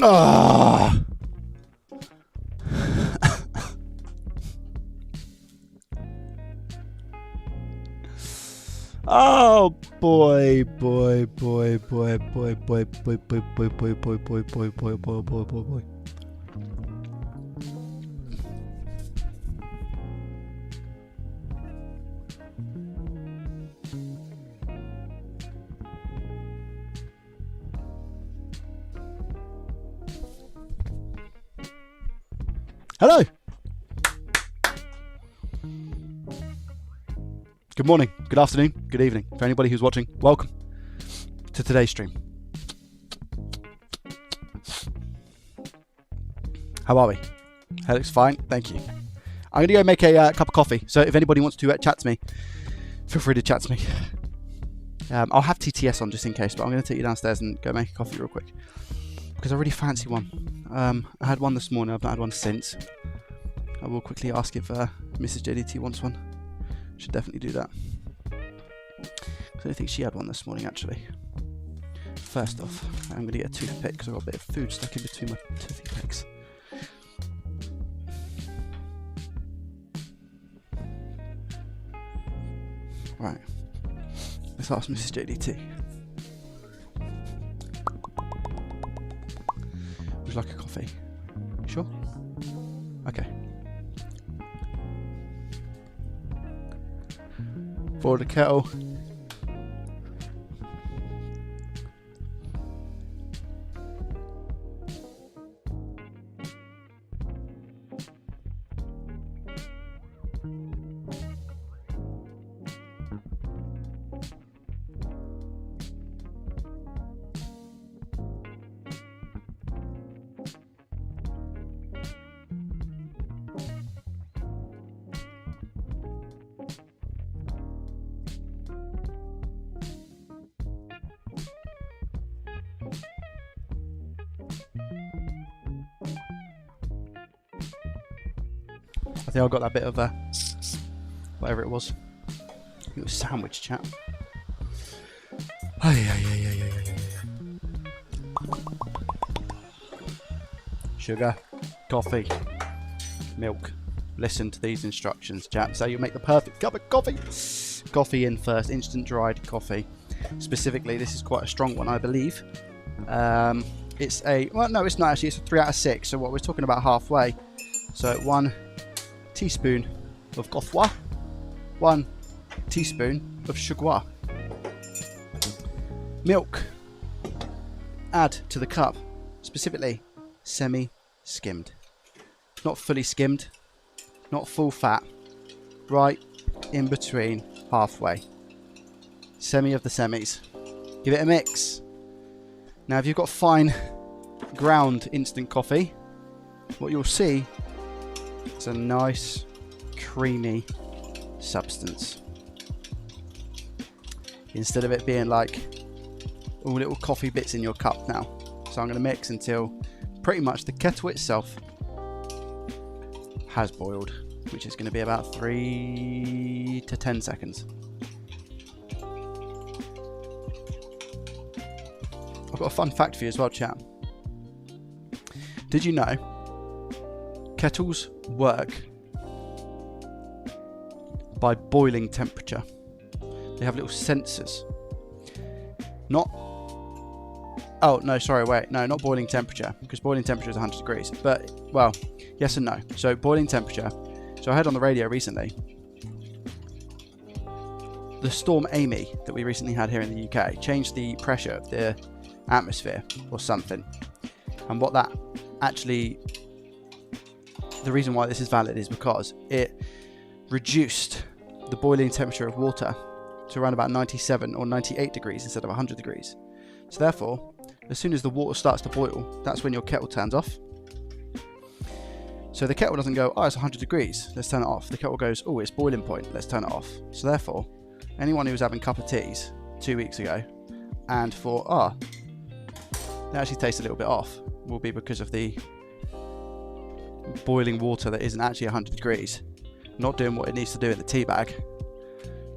Ah. Oh boy, boy, boy, boy, boy, boy, boy, boy, boy, boy, boy, boy, boy, boy, boy, boy, boy, boy. Hello. Good morning, good afternoon, good evening. For anybody who's watching, welcome to today's stream. How are we? That looks fine, thank you. I'm going to go make a cup of coffee, so if anybody wants to chat to me, feel free to chat to me. I'll have TTS on just in case, but I'm going to take you downstairs and go make a coffee real quick. Because I really fancy one. I had one this morning, I've not had one since. I will quickly ask if Mrs. JDT wants one. Should definitely do that. I don't think she had one this morning actually. First off, I'm going to get a toothpick because I've got a bit of food stuck in between my toothy picks. Right, let's ask Mrs. JDT. Would you like a coffee? Sure? Okay. For the kettle. I think I got that bit of whatever it was. I think it was sandwich chat. Sugar, coffee, milk. Listen to these instructions, chat. So you make the perfect cup of coffee. Coffee in first, instant dried coffee. Specifically, this is quite a strong one, I believe. It's a, well, no, it's not actually. It's a 3 out of 6. So what we're talking about halfway. So 1 teaspoon of coffee, 1 teaspoon of sugar. Milk. Add to the cup. Specifically, semi-skimmed. Not fully skimmed. Not full fat. Right in between, halfway. Semi of the semis. Give it a mix. Now, if you've got fine ground instant coffee, what you'll see is a nice, creamy substance. Instead of it being like all little coffee bits in your cup now. So I'm going to mix until pretty much the kettle itself has boiled, which is going to be about 3 to 10 seconds. I've got a fun fact for you as well, chat. Did you know kettles work by boiling temperature? They have little sensors. Not... Oh, no, sorry, wait. No, not boiling temperature, because boiling temperature is 100 degrees. But, well, yes and no. So, boiling temperature. So, I heard on the radio recently, the storm Amy that we recently had here in the UK changed the pressure of the atmosphere or something. And what that actually... The reason why this is valid is because it reduced the boiling temperature of water to around about 97 or 98 degrees instead of 100 degrees. So therefore, as soon as the water starts to boil, that's when your kettle turns off. So the kettle doesn't go, oh, it's 100 degrees, let's turn it off. The kettle goes, oh, it's boiling point, let's turn it off. So therefore, anyone who was having a cup of teas 2 weeks ago and thought, oh, it actually tastes a little bit off, will be because of the boiling water that isn't actually 100 degrees, not doing what it needs to do in the tea bag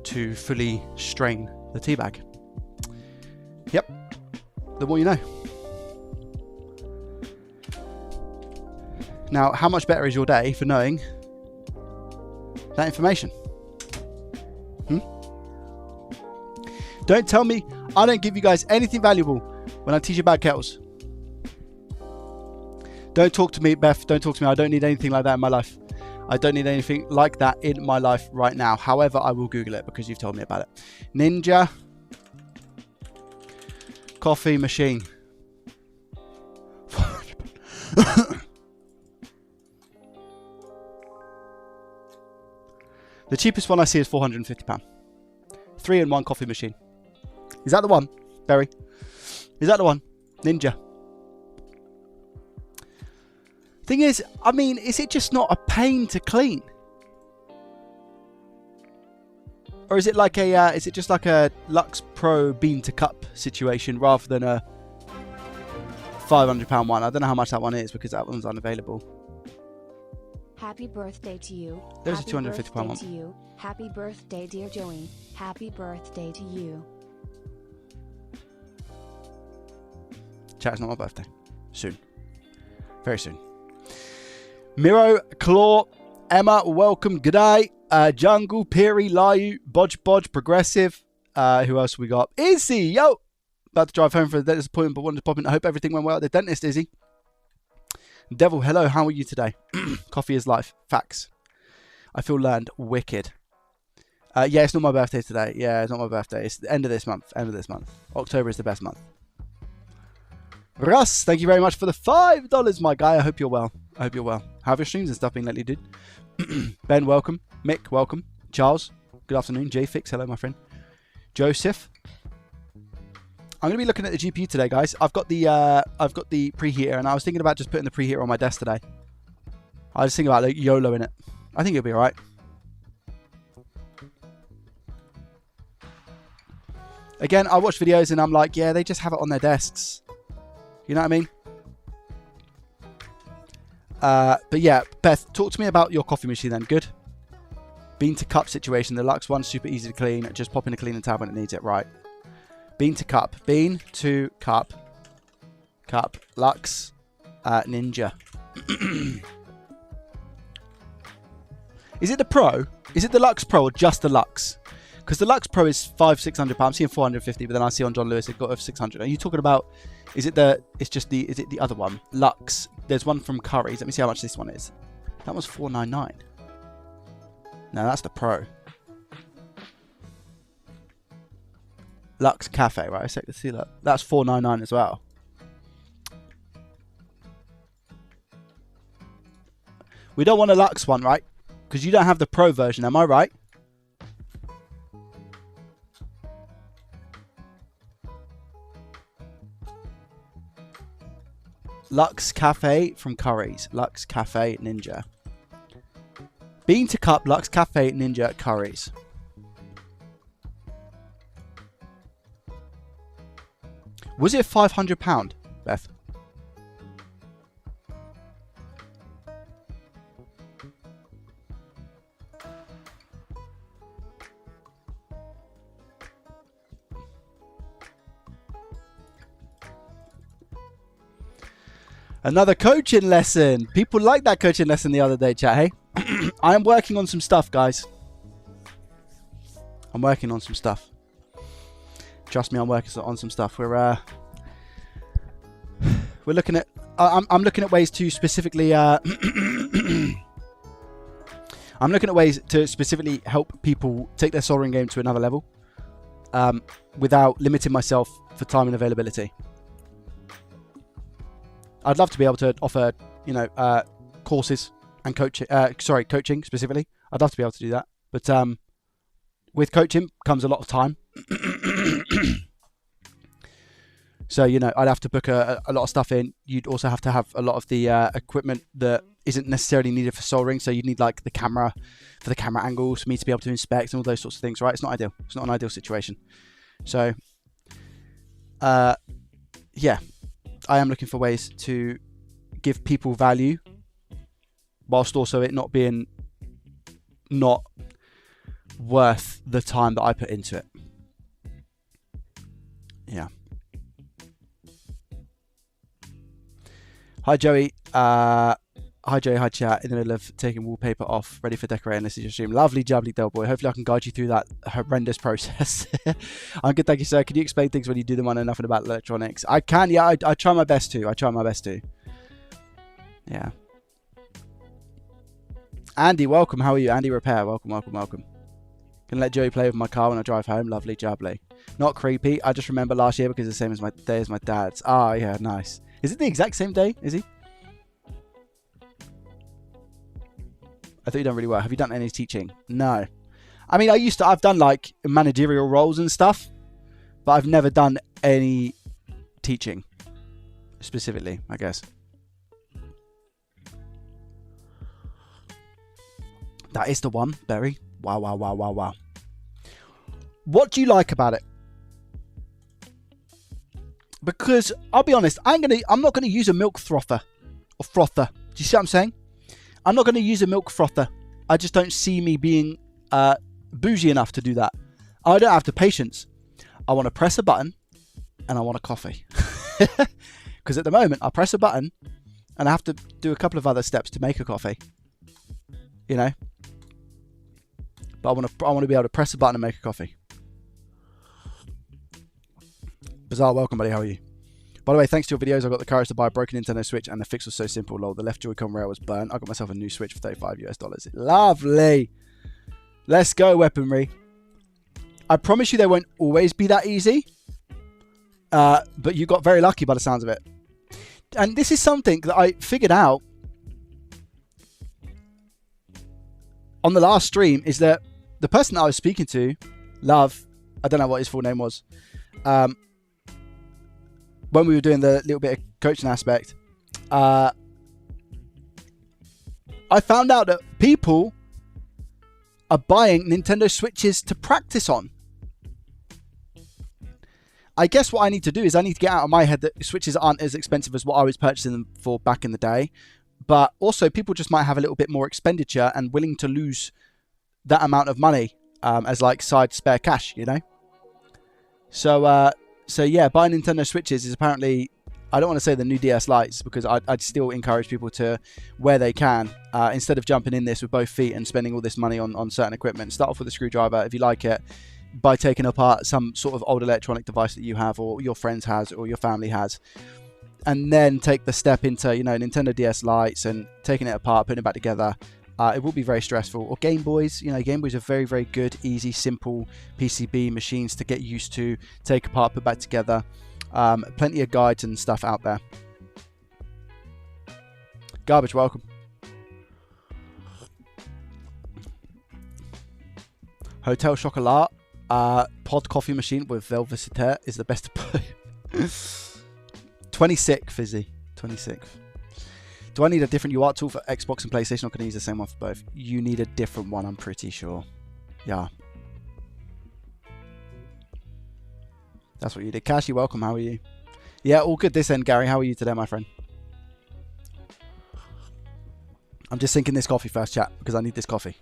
to fully strain the tea bag. Yep, the more you know. Now, how much better is your day for knowing that information? Don't tell me I don't give you guys anything valuable when I teach you about kettles. Don't talk to me, Beth. Don't talk to me. I don't need anything like that in my life. I don't need anything like that in my life right now. However, I will Google it because you've told me about it. Ninja coffee machine. The cheapest one I see is £450. 3-in-1 coffee machine. Is that the one, Berry? Is that the one? Ninja. Thing is, I mean, is it just not a pain to clean? Or is it like a, is it just like a Lux Pro bean to cup situation rather than a £500 one? I don't know how much that one is because that one's unavailable. Happy birthday to you. There's a £250 one. To you. Happy birthday, dear Joey. Happy birthday to you. Chat, it's not my birthday. Soon. Very soon. Miro, Claw, Emma, welcome. G'day. Jungle, Peary, Layu, Bodge, Progressive. Who else we got? Izzy, yo! About to drive home for a dentist appointment, but wanted to pop in. I hope everything went well at the dentist, Izzy. Devil, hello, how are you today? Coffee is life. Facts. I feel learned. Wicked. Yeah, it's not my birthday today. Yeah, it's not my birthday. It's the end of this month. End of this month. October is the best month. Russ, thank you very much for the $5, my guy. I hope you're well. I hope you're well. How have your streams and stuff been lately, dude? Ben, welcome. Mick, welcome. Charles, good afternoon. J-Fix, hello, my friend. Joseph. I'm going to be looking at the GPU today, guys. I've got the preheater, and I was thinking about just putting the preheater on my desk today. I was thinking about like YOLO in it. I think it'll be alright. Again, I watch videos and I'm like, yeah, they just have it on their desks. You know what I mean? But yeah, Beth, talk to me about your coffee machine then. Good. Bean to cup situation. The Lux one, super easy to clean. Just pop in a cleaning tab when it needs it. Right. Bean to cup. Bean to cup. Cup. Lux. Ninja. Is it the Pro? Is it the Lux Pro or just the Lux? Because the Lux Pro is £500-600. I'm seeing 450, but then I see on John Lewis it got of 600. Are you talking about? Is it the? It's just the. Is it the other one? Lux. There's one from Curry's. Let me see how much this one is. That was $499. No, that's the Pro. Lux Cafe, right? Let's see that. That's $499 as well. We don't want a Lux one, right? Because you don't have the Pro version, am I right? Lux Cafe from Curry's. Lux Cafe Ninja. Bean to cup, Lux Cafe Ninja Curry's. Was it £500, Beth? Another coaching lesson. People liked that coaching lesson the other day, chat, hey? I am working on some stuff, guys. I'm working on some stuff. Trust me, I'm working on some stuff. We're looking at... I'm looking at ways to specifically... I'm looking at ways to specifically help people take their soldering game to another level without limiting myself for time and availability. I'd love to be able to offer, you know, courses and coaching. Coaching specifically. I'd love to be able to do that, but with coaching comes a lot of time. So, you know, I'd have to book a lot of stuff in. You'd also have to have a lot of the equipment that isn't necessarily needed for soldering. So you'd need like the camera for the camera angles for me to be able to inspect and all those sorts of things, right? It's not ideal. It's not an ideal situation. So, yeah. I am looking for ways to give people value whilst also it not being not worth the time that I put into it. Yeah. Hi, Joey. I Hi Joey, hi chat. In the middle of taking wallpaper off, ready for decorating. This is your stream. Lovely jubbly Del Boy. Hopefully I can guide you through that horrendous process. I'm good, thank you, sir. Can you explain things when you do them? I know nothing about electronics. I can, yeah. I try my best to. Yeah. Andy, welcome. How are you? Andy Repair. Welcome. Can let Joey play with my car when I drive home. Lovely jubbly. Not creepy. I just remember last year because it's the same as my day as my dad's. Ah, yeah, nice. Is it the exact same day? Is he? I thought you done really well. Have you done any teaching? No. I mean, I've done like managerial roles and stuff, but I've never done any teaching specifically, I guess. That is the one, Berry. Wow. What do you like about it? Because I'll be honest, I'm not gonna use a milk frother or frother. Do you see what I'm saying? I'm not going to use a milk frother. I just don't see me being bougie enough to do that. I don't have the patience. I want to press a button and I want a coffee. Because at the moment, I press a button and I have to do a couple of other steps to make a coffee. You know? But I want to be able to press a button and make a coffee. Bizarre, welcome, buddy. How are you? By the way, thanks to your videos, I got the courage to buy a broken Nintendo Switch, and the fix was so simple. Lol, the left Joy-Con rail was burnt. I got myself a new Switch for $35 US. Lovely. Let's go, weaponry. I promise you they won't always be that easy. But you got very lucky by the sounds of it. And this is something that I figured out on the last stream, is that the person that I was speaking to, Love, I don't know what his full name was, when we were doing the little bit of coaching aspect, I found out that people are buying Nintendo Switches to practice on. I guess what I need to do is I need to get out of my head that Switches aren't as expensive as what I was purchasing them for back in the day. But also people just might have a little bit more expenditure and willing to lose that amount of money as like side spare cash, you know? So yeah, buying Nintendo Switches is apparently, I don't want to say the new DS Lites, because I'd still encourage people to, where they can, instead of jumping in this with both feet and spending all this money on certain equipment, start off with a screwdriver if you like it, by taking apart some sort of old electronic device that you have or your friends has or your family has, and then take the step into, you know, Nintendo DS Lites and taking it apart, putting it back together. It will be very stressful. Or Game Boys, you know, Game Boys are very, very good, easy, simple PCB machines to get used to, take apart, put back together. Plenty of guides and stuff out there. Garbage, welcome. Hotel Chocolat, pod coffee machine with Velviciter is the best. 26th, Fizzy. 26th. Do I need a different UART tool for Xbox and PlayStation, or can I use the same one for both? You need a different one, I'm pretty sure. Yeah. That's what you did. Kashi, welcome. How are you? Yeah, all good this end, Gary. How are you today, my friend? I'm just sinking this coffee first, chat, because I need this coffee.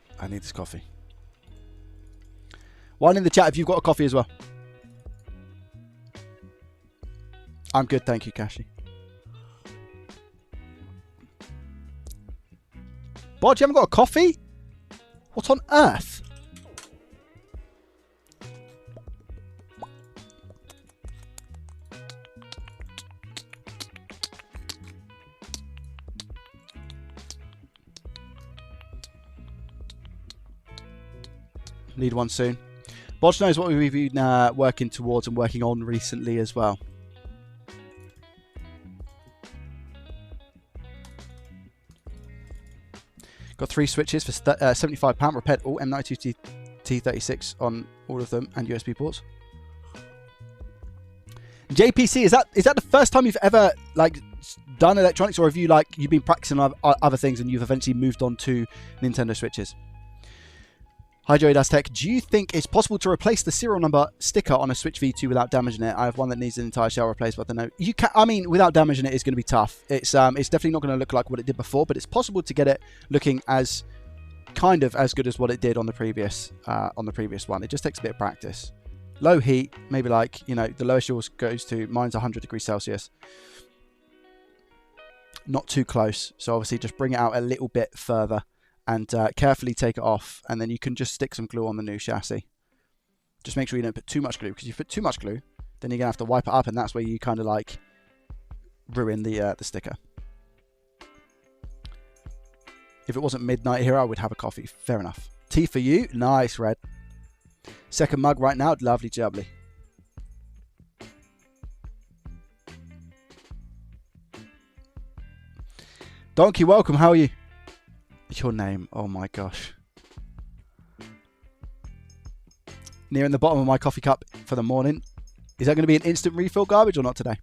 One in the chat if you've got a coffee as well. I'm good, thank you, Kashi. What, you haven't got a coffee? What on earth? Need one soon. Bodge knows what we've been working towards and working on recently as well. Got 3 switches for £75. Repaired all M92 T36 on all of them and USB ports. JPC, is that the first time you've ever like done electronics, or have you you've been practicing other things and you've eventually moved on to Nintendo Switches? Hi Joey Das Tech. Do you think it's possible to replace the serial number sticker on a Switch V2 without damaging it? I have one that needs an entire shell replaced, but I don't know. You can. I mean, without damaging it is going to be tough. It's definitely not going to look like what it did before, but it's possible to get it looking as kind of as good as what it did on the previous one. It just takes a bit of practice. Low heat, maybe the lowest yours goes to, mine's 100 degrees Celsius. not too close. So obviously just bring it out a little bit further and carefully take it off, and then you can just stick some glue on the new chassis. Just make sure you don't put too much glue, because if you put too much glue, then you're going to have to wipe it up, and that's where you kind of like ruin the sticker. If it wasn't midnight here, I would have a coffee. Fair enough. Tea for you. Nice, Red. Second mug right now. Lovely jubbly. Donkey, welcome. How are you? Your name. Oh my gosh. Nearing the bottom of my coffee cup for the morning. Is that going to be an instant refill garbage or not today?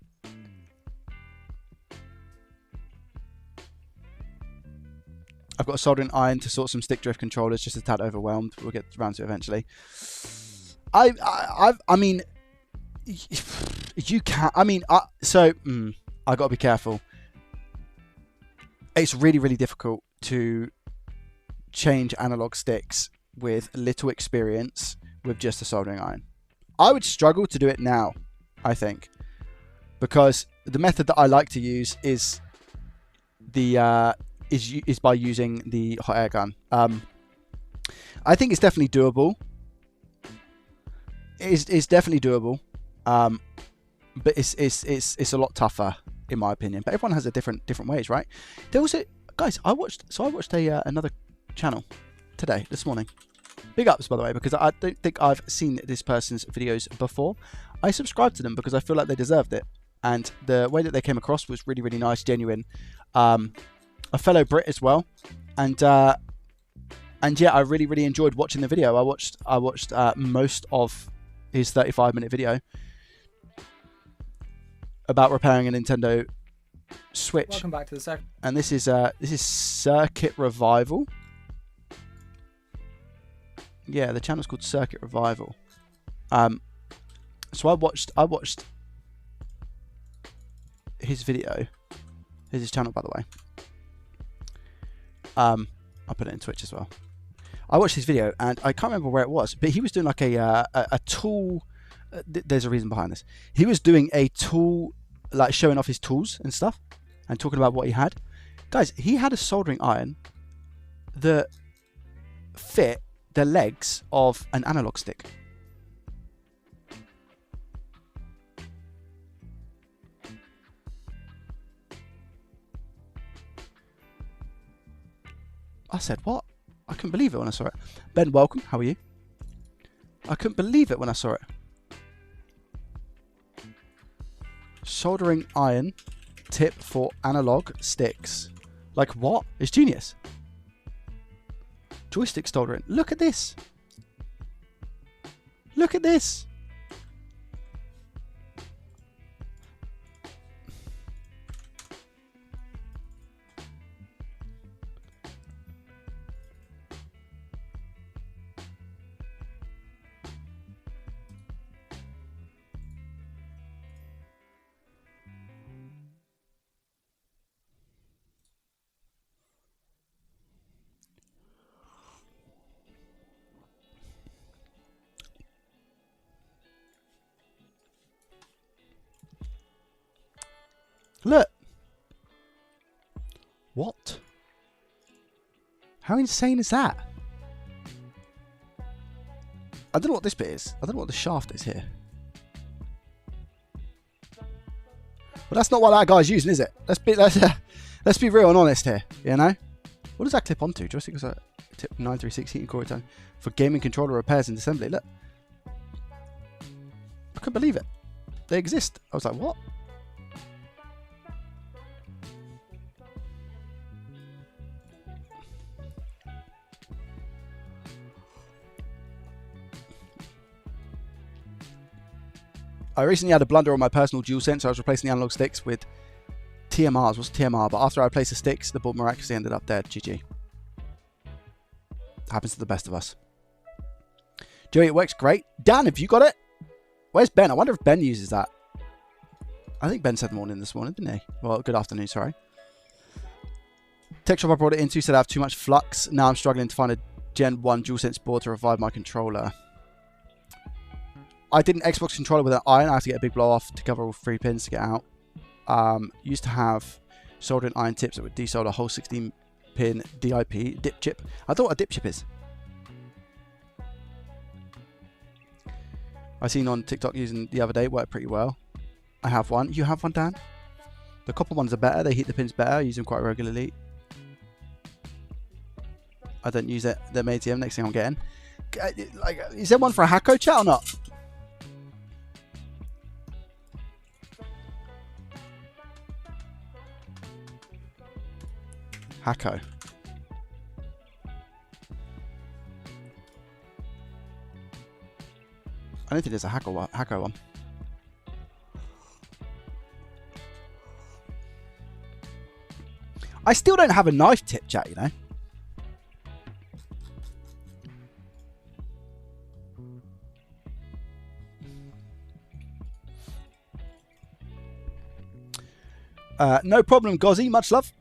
I've got a soldering iron to sort some stick drift controllers, just a tad overwhelmed. We'll get around to it eventually. I mean, you can't. I mean, I got to be careful. It's really, really difficult to change analog sticks with little experience with just a soldering iron. I would struggle to do it now, I think, because the method that I like to use is the is by using the hot air gun. I think it's definitely doable. It's definitely doable, but it's a lot tougher in my opinion. But everyone has a different ways, right? There was guys. I watched another channel this morning. Big ups, by the way, because I don't think I've seen this person's videos before. I subscribed to them because I feel like they deserved it, and the way that they came across was really, really nice, genuine. A fellow Brit as well, and yeah, I really, really enjoyed watching the video. I watched most of his 35-minute video about repairing a Nintendo Switch. Welcome back to the second. And this is Circuit Revival. Yeah, the channel's called Circuit Revival. So I watched his video. Here's his channel, by the way. I'll put it in Twitch as well. I watched his video and I can't remember where it was, but he was doing like a tool. There's a reason behind this. He was doing a tool, like showing off his tools and stuff and talking about what he had. Guys, he had a soldering iron that fit the legs of an analog stick. I said, what? I couldn't believe it when I saw it. Ben, welcome. How are you? I couldn't believe it when I saw it. Soldering iron tip for analog sticks. Like what? It's genius. Joystick soldering. Look at this. Look at this. Look. What? How insane is that? I don't know what this bit is. I don't know what the shaft is here. Well, that's not what that guy's using, is it? Let's be real and honest here, you know? What does that clip onto? Joystick was a tip 9360 heating core return for gaming controller repairs and assembly. Look. I couldn't believe it. They exist. I was like, what? I recently had a blunder on my personal DualSense. I was replacing the analog sticks with TMRs. What's TMR? But after I replaced the sticks, the board miraculously ended up dead. GG. Happens to the best of us. Joey, it works great. Dan, have you got it? Where's Ben? I wonder if Ben uses that. I think Ben said morning this morning, didn't he? Well, good afternoon, sorry. Tech shop I brought it into said I have too much flux. Now I'm struggling to find a Gen 1 DualSense board to revive my controller. I did an Xbox controller with an iron. I had to get a big blow off to cover all 3 pins to get out. Used to have Soldering iron tips that would desolder a whole 16-pin DIP dip chip. I thought what a dip chip is. I seen on TikTok using the other day, it worked pretty well. I have one. You have one, Dan? The copper ones are better. They heat the pins better. I use them quite regularly. I don't use it. They're made TM. Next thing I'm getting. Like, is there one for a Hacko chat or not? Hacko. I don't think there's a Hacko one. I still don't have a knife tip, chat, you know. No problem, Gozzy. Much love.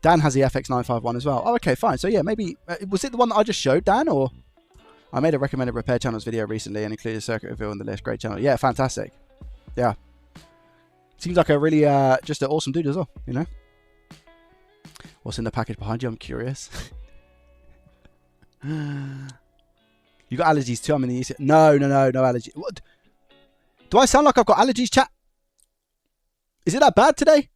Dan has the FX951 as well. Oh, okay, fine. So yeah, maybe was it the one that I just showed, Dan, or I made a recommended repair channels video recently and included a circuit reveal in the list. Great channel. Yeah, fantastic. Yeah, seems like a really just an awesome dude as well. You know, what's in the package behind you? I'm curious. You got allergies too? I'm in the East. No allergies. What? Do I sound like I've got allergies, chat? Is it that bad today?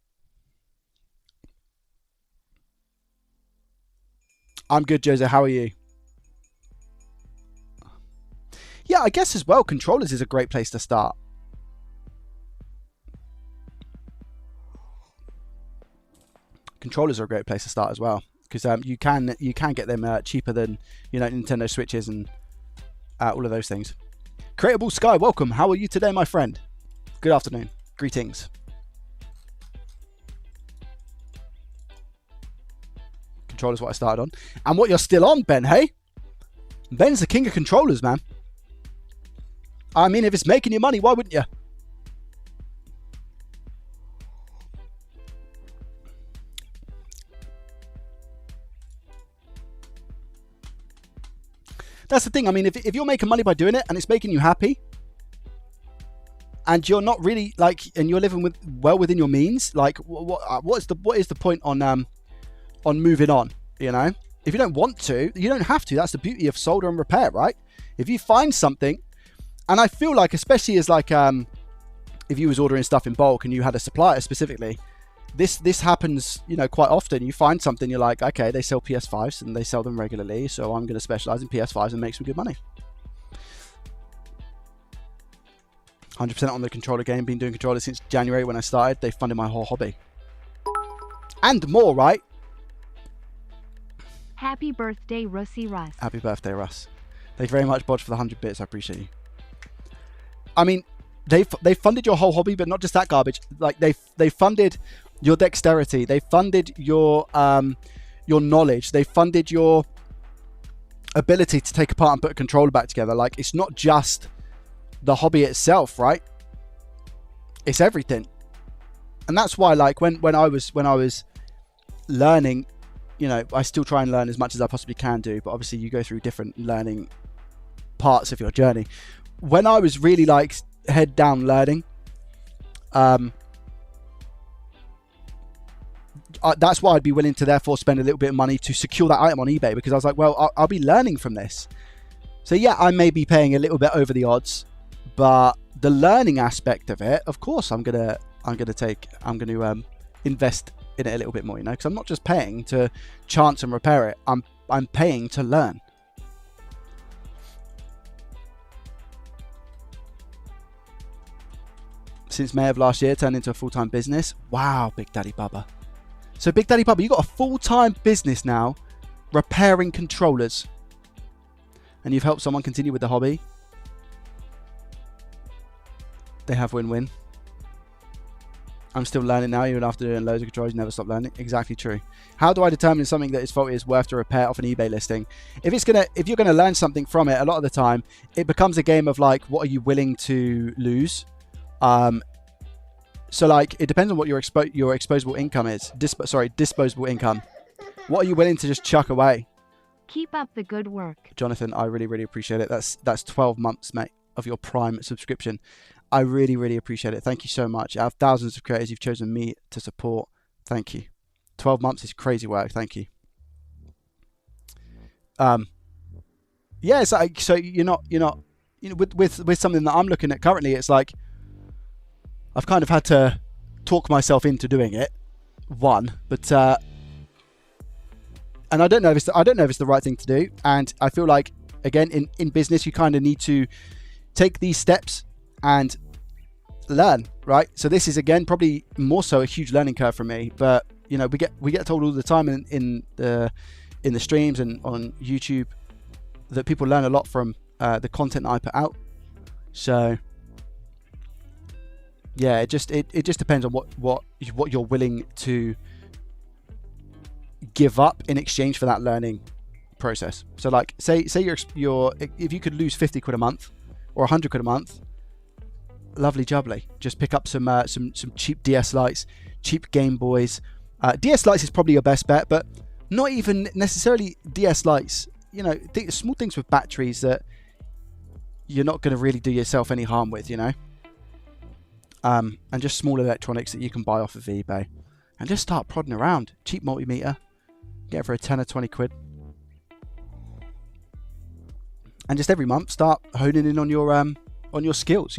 I'm good, Jose. How are you? Yeah, I guess as well, controllers is a great place to start. Controllers are a great place to start as well, because you can get them cheaper than, you know, Nintendo Switches and all of those things. Creatable Sky, welcome. How are you today, my friend? Good afternoon. Greetings. Controllers what I started on, and what you're still on, Ben. Hey, Ben's the king of controllers, man. I mean, if it's making you money, why wouldn't you? That's the thing. I mean, if you're making money by doing it and it's making you happy, and you're not really like, and you're living well within your means, like what is the point on moving on? You know, if you don't want to, you don't have to. That's the beauty of solder and repair, right? If you find something, and I feel like, especially as like if you was ordering stuff in bulk and you had a supplier specifically, this happens, you know, quite often. You find something, you're like, okay, they sell PS5s and they sell them regularly, so I'm going to specialize in PS5s and make some good money. 100% on the controller game. Been doing controllers since January when I started. They funded my whole hobby and more, right? Happy birthday, Russie Russ. Happy birthday, Russ. Thank you very much, Bodge, for the 100 bits. I appreciate you. I mean, they funded your whole hobby, but not just that garbage. Like they funded your dexterity. They funded your knowledge. They funded your ability to take apart and put a controller back together. Like, it's not just the hobby itself, right? It's everything. And that's why, like, when I was learning, you know, I still try and learn as much as I possibly can do, but obviously you go through different learning parts of your journey. When I was really like head down learning, that's why I'd be willing to therefore spend a little bit of money to secure that item on eBay, because I was like, well, I'll be learning from this. So yeah, I may be paying a little bit over the odds, but the learning aspect of it, of course, I'm gonna invest in it a little bit more, you know, because I'm not just paying to chance and repair it. I'm paying to learn. Since May of last year, turned into a full-time business. Wow, Big Daddy Bubba. So Big Daddy Bubba, you got a full-time business now, repairing controllers, and you've helped someone continue with the hobby. They have win-win. I'm still learning now, even after doing loads of controls. You never stop learning. Exactly true. How do I determine if something that is faulty is worth to repair off an eBay listing? If you're gonna learn something from it, a lot of the time it becomes a game of like, what are you willing to lose? So like, it depends on what your disposable income is. Disposable income. What are you willing to just chuck away? Keep up the good work. Jonathan, I really, really appreciate it. That's 12 months, mate, of your Prime subscription. I really, really appreciate it. Thank you so much. Out of thousands of creators you've chosen me to support. Thank you. 12 months is crazy work. Thank you. Yeah, it's like, so you're not, with something that I'm looking at currently, it's like I've kind of had to talk myself into doing it. But and I don't know if it's the right thing to do. And I feel like, again, in business, you kind of need to take these steps and learn, right? So this is, again, probably more so a huge learning curve for me. But we get told all the time in the streams and on YouTube that people learn a lot from the content that I put out. So yeah, it just depends on what you're willing to give up in exchange for that learning process. So like say you're if you could lose 50 quid a month or 100 quid a month, lovely jubbly. Just pick up some cheap DS lights, cheap Game Boys. DS lights is probably your best bet, but not even necessarily DS lights. Small things with batteries that you're not going to really do yourself any harm with, and just small electronics that you can buy off of eBay, and just start prodding around. Cheap multimeter, get it for a 10 or 20 quid, and just every month start honing in on your skills.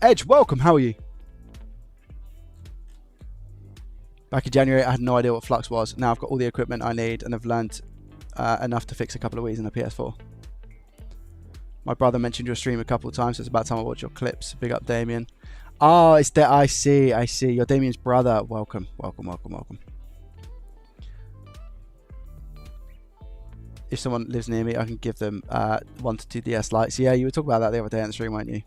Edge, welcome. How are you? Back in January, I had no idea what Flux was. Now I've got all the equipment I need, and I've learned enough to fix a couple of Wii's and a PS4. My brother mentioned your stream a couple of times, so it's about time I watch your clips. Big up, Damien. Oh, it's that. I see. You're Damien's brother. Welcome. If someone lives near me, I can give them 1 to 2 DS lights. Yeah, you were talking about that the other day on the stream, weren't you?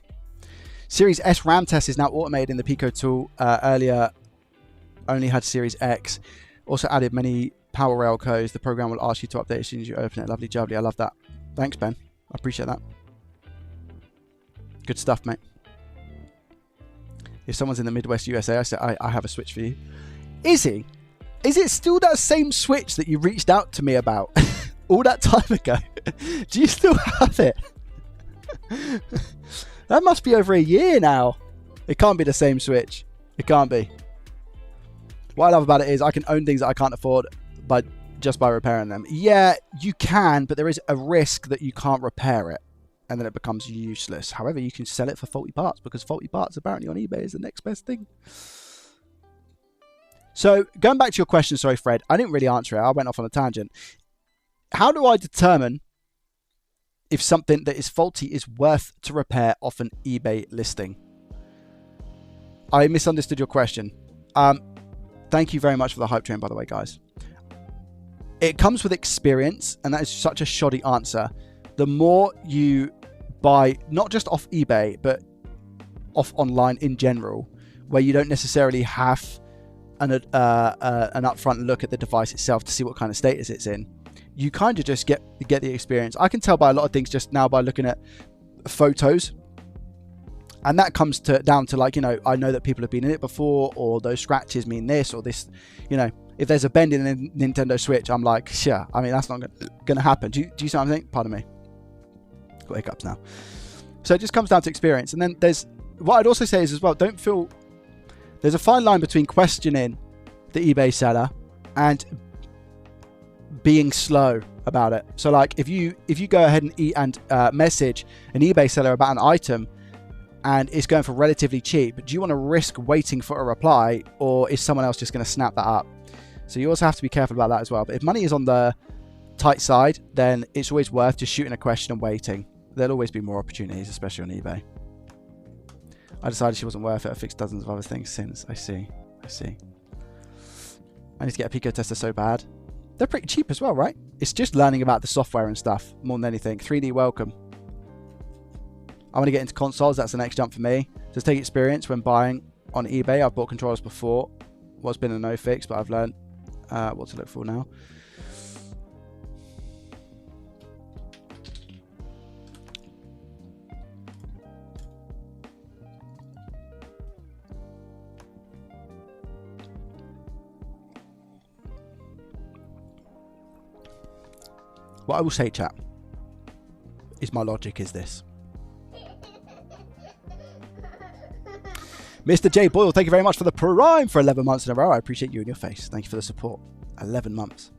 Series S RAM test is now automated in the Pico tool. Earlier, only had Series X. Also added many power rail codes. The program will ask you to update as soon as you open it. Lovely jubbly. I love that. Thanks, Ben. I appreciate that. Good stuff, mate. If someone's in the Midwest USA, I say I have a Switch for you. Is he? Is it still that same Switch that you reached out to me about all that time ago? Do you still have it? That must be over a year now. It can't be the same Switch. It can't be. What I love about it is I can own things that I can't afford just by repairing them. Yeah, you can, but there is a risk that you can't repair it and then it becomes useless. However, you can sell it for faulty parts, because faulty parts apparently on eBay is the next best thing. So going back to your question, sorry, Fred, I didn't really answer it. I went off on a tangent. How do I determine if something that is faulty is worth to repair off an eBay listing? I misunderstood your question. Thank you very much for the hype train, by the way, guys. It comes with experience, and that is such a shoddy answer. The more you buy, not just off eBay, but off online in general, where you don't necessarily have an upfront look at the device itself to see what kind of status it's in, you kind of just get the experience. I can tell by a lot of things just now by looking at photos. And that comes down to, like, I know that people have been in it before, or those scratches mean this or this. If there's a bend in a Nintendo Switch, I'm like, sure. I mean, that's not going to happen. Do you see what I'm saying? Pardon me. Got hiccups now. So it just comes down to experience. And then there's, what I'd also say is as well, don't feel, there's a fine line between questioning the eBay seller and being slow about it. So like, if you go ahead and message an eBay seller about an item, and it's going for relatively cheap, do you want to risk waiting for a reply, or is someone else just going to snap that up? So you also have to be careful about that as well. But if money is on the tight side, then it's always worth just shooting a question and waiting. There'll always be more opportunities, especially on eBay. I decided she wasn't worth it. I fixed dozens of other things since. I see. I need to get a Pico tester so bad. They're pretty cheap as well, right? It's just learning about the software and stuff more than anything. 3D welcome. I want to get into consoles. That's the next jump for me. Just take experience when buying on eBay. I've bought controllers before. What's been a no fix, but I've learned what to look for now. What I will say, chat, is my logic is this. Mr. J. Boyle, thank you very much for the Prime for 11 months in a row. I appreciate you and your face. Thank you for the support. 11 months.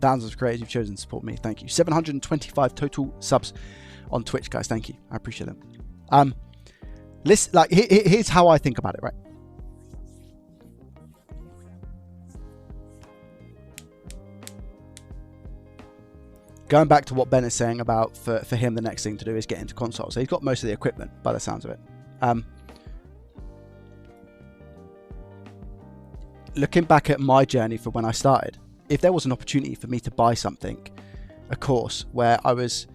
Thousands of creators you've chosen to support me. Thank you. 725 total subs on Twitch, guys. Thank you. I appreciate them. Listen, like, here's how I think about it, right? Going back to what Ben is saying about for him, the next thing to do is get into consoles. So he's got most of the equipment by the sounds of it. Looking back at my journey from when I started, if there was an opportunity for me to buy something, a course where I was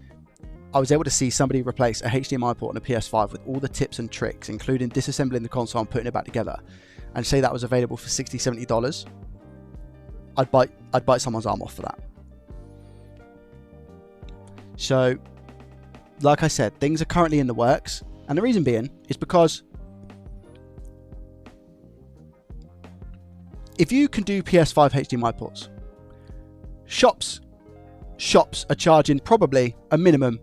able to see somebody replace a HDMI port on a PS5 with all the tips and tricks, including disassembling the console and putting it back together, and say that was available for $60, $70, I'd bite someone's arm off for that. So, like I said, things are currently in the works, and the reason being is because if you can do PS5 HDMI ports, shops are charging probably a minimum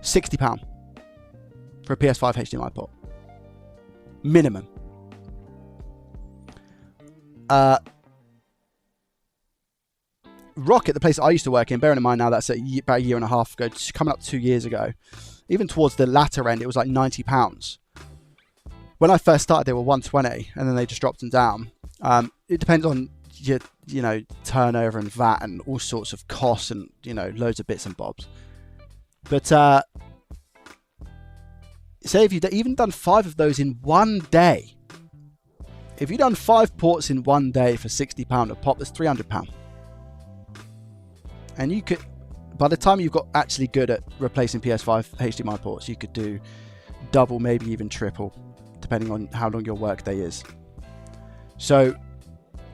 £60 for a PS5 HDMI port. Minimum. Rocket, the place I used to work in, bearing in mind now that's about a year and a half ago, coming up 2 years ago, even towards the latter end, it was like £90. When I first started, they were £120, and then they just dropped them down. It depends on your, turnover and VAT and all sorts of costs and, loads of bits and bobs. But say if you've even done 5 of those in one day, if you've done 5 ports in one day for £60 a pop, that's £300. And you could, by the time you've got actually good at replacing PS5 HDMI ports, you could do double, maybe even triple, depending on how long your work day is. So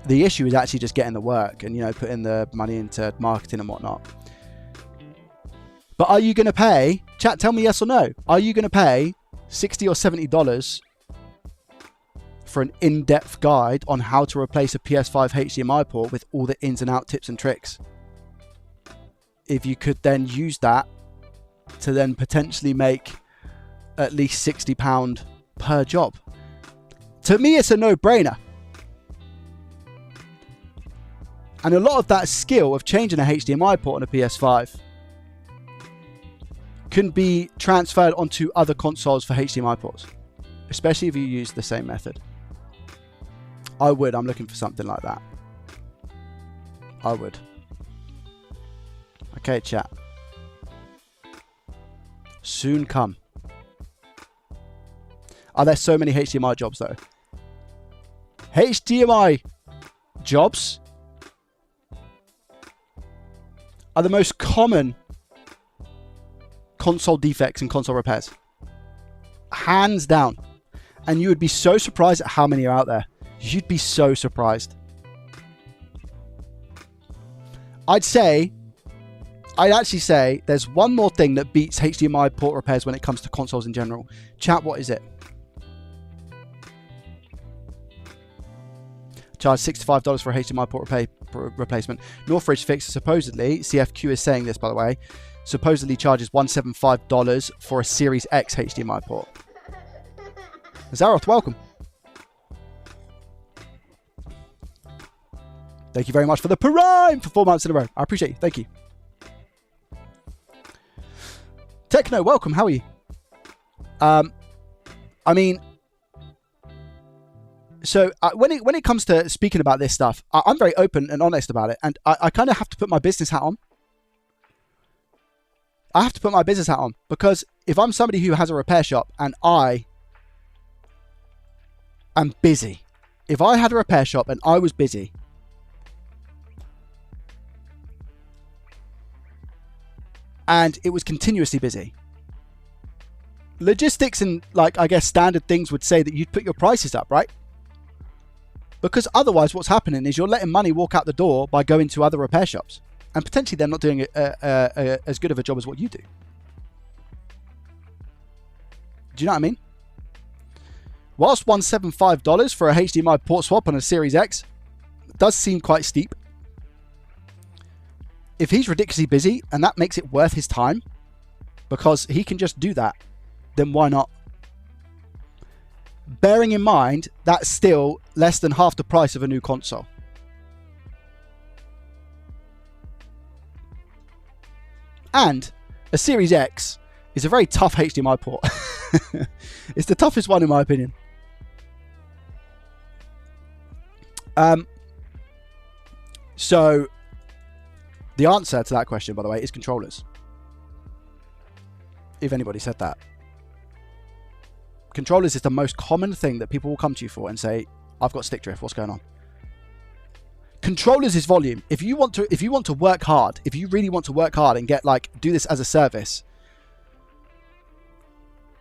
the issue is actually just getting the work and, putting the money into marketing and whatnot. But are you going to pay, chat, tell me yes or no, are you going to pay $60 or $70 for an in-depth guide on how to replace a PS5 HDMI port with all the ins and out tips and tricks? If you could then use that to then potentially make at least £60 per job. To me, it's a no-brainer. And a lot of that skill of changing a HDMI port on a PS5 can be transferred onto other consoles for HDMI ports, especially if you use the same method. I'm looking for something like that. I would. Okay, chat. Soon come. Are there so many HDMI jobs though? HDMI jobs are the most common console defects and console repairs. Hands down. And you would be so surprised at how many are out there. You'd be so surprised. I'd actually say there's one more thing that beats HDMI port repairs when it comes to consoles in general. Chat, what is it? Charge $65 for a HDMI port replacement. Northridge Fix, supposedly, CFQ is saying this, by the way, supposedly charges $175 for a Series X HDMI port. Zaroth, welcome. Thank you very much for the Prime for 4 months in a row. I appreciate you. Thank you. Techno, welcome. How are you? So when it comes to speaking about this stuff, I'm very open and honest about it, and I kind of have to put my business hat on. I have to put my business hat on because if I'm somebody who has a repair shop and I am busy, if I had a repair shop and I was busy, and it was continuously busy, logistics and standard things would say that you'd put your prices up, right? Because otherwise what's happening is you're letting money walk out the door by going to other repair shops, and potentially they're not doing as good of a job as what you do. Do you know what I mean? Whilst $175 for a HDMI port swap on a Series X does seem quite steep, if he's ridiculously busy and that makes it worth his time because he can just do that, then why not? Bearing in mind, that's still less than half the price of a new console. And a Series X is a very tough HDMI port. It's the toughest one in my opinion. So the answer to that question, by the way, is controllers. If anybody said that. Controllers is the most common thing that people will come to you for and say, I've got stick drift, what's going on? Controllers is volume. If you want to work hard, if you really want to work hard and get do this as a service,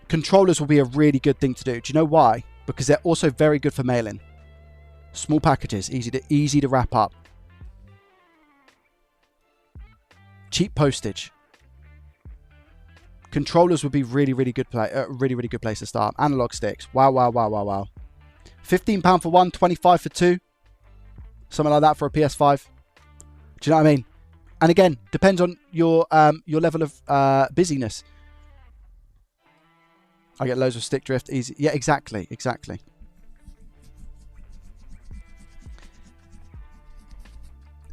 controllers will be a really good thing to do. Do you know why? Because they're also very good for mailing. Small packages, easy to wrap up. Cheap postage. Controllers would be really good place to start. Analog sticks. Wow. £15 for one, 25 for two. Something like that for a PS5. Do you know what I mean? And again, depends on your level of busyness. I get loads of stick drift. Easy. Yeah, exactly.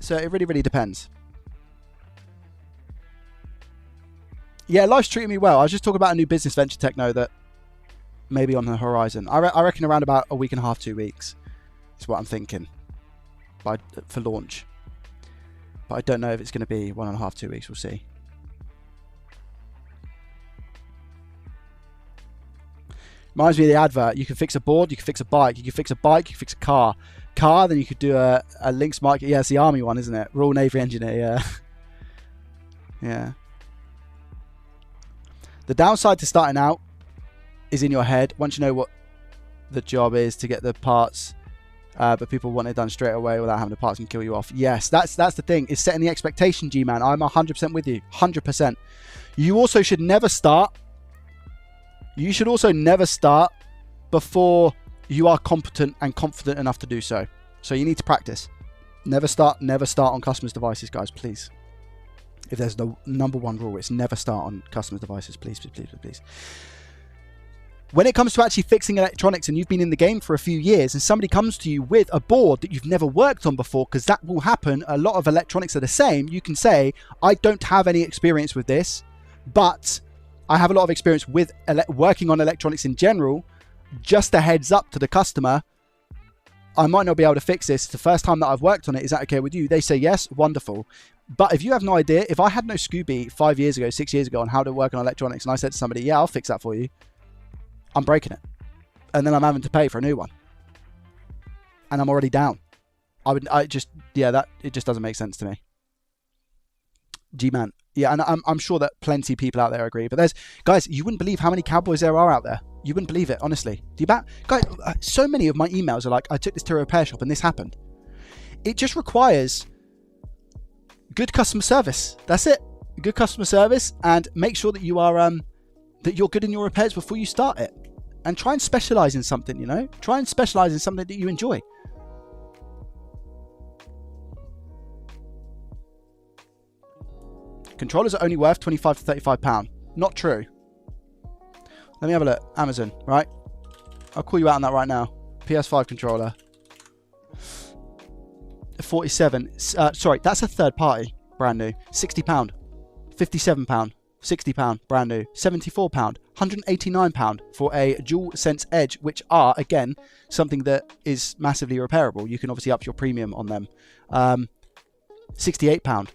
So it really depends. Yeah, life's treating me well. I was just talking about a new business venture, Techno, that may be on the horizon. I reckon around about a week and a half, 2 weeks is what I'm thinking for launch. But I don't know if it's going to be 1.5, 2 weeks. We'll see. Reminds me of the advert. You can fix a board, you can fix a bike, you can fix a bike, you can fix a car. Then you could do a Lynx market. Yeah, it's the army one, isn't it? Royal Navy engineer, yeah. Yeah. The downside to starting out is in your head. Once you know what the job is to get the parts, but people want it done straight away without having the parts and kill you off. Yes, that's the thing. Is setting the expectation, G-Man. I'm 100% with you. 100%. You also should never start. You should also never start before you are competent and confident enough to do so. So you need to practice. Never start on customers' devices, guys, please. If there's the number one rule, it's never start on customers' devices, please. When it comes to actually fixing electronics and you've been in the game for a few years and somebody comes to you with a board that you've never worked on before, because that will happen, a lot of electronics are the same, you can say, I don't have any experience with this, but I have a lot of experience with working on electronics in general. Just a heads up to the customer, I might not be able to fix this. It's the first time that I've worked on it. Is that okay with you? They say yes, wonderful. But if you have no idea, if I had no Scooby 5 years ago, 6 years ago on how to work on electronics, and I said to somebody, yeah, I'll fix that for you, I'm breaking it. And then I'm having to pay for a new one. And I'm already down. It just doesn't make sense to me. G-Man. Yeah, and I'm sure that plenty of people out there agree. But guys, you wouldn't believe how many cowboys there are out there. You wouldn't believe it, honestly. Guys, so many of my emails are like, I took this to a repair shop and this happened. It just requires good customer service. That's it. Good customer service, and make sure that you are that you're good in your repairs before you start it. And try and specialize in something, Try and specialize in something that you enjoy. Controllers are only worth £25 to £35. Not true. Let me have a look. Amazon, right? I'll call you out on that right now. PS5 controller. 47. Sorry, that's a third party. Brand new. £60. £57. £60. Brand new. £74. £189 for a DualSense Edge, which are, again, something that is massively repairable. You can obviously up your premium on them. £68.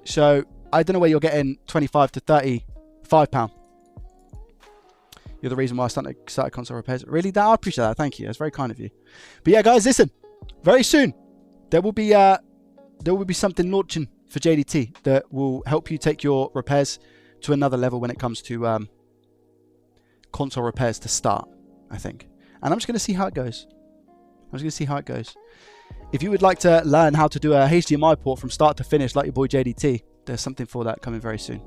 So I don't know where you're getting £25 to £35. You're the reason why I started console repairs. Really? I appreciate that. Thank you. That's very kind of you. But yeah, guys, listen. Very soon there will be something launching for JDT that will help you take your repairs to another level when it comes to console repairs to start, I think. And I'm just going to see how it goes. If you would like to learn how to do a HDMI port from start to finish like your boy JDT, there's something for that coming very soon.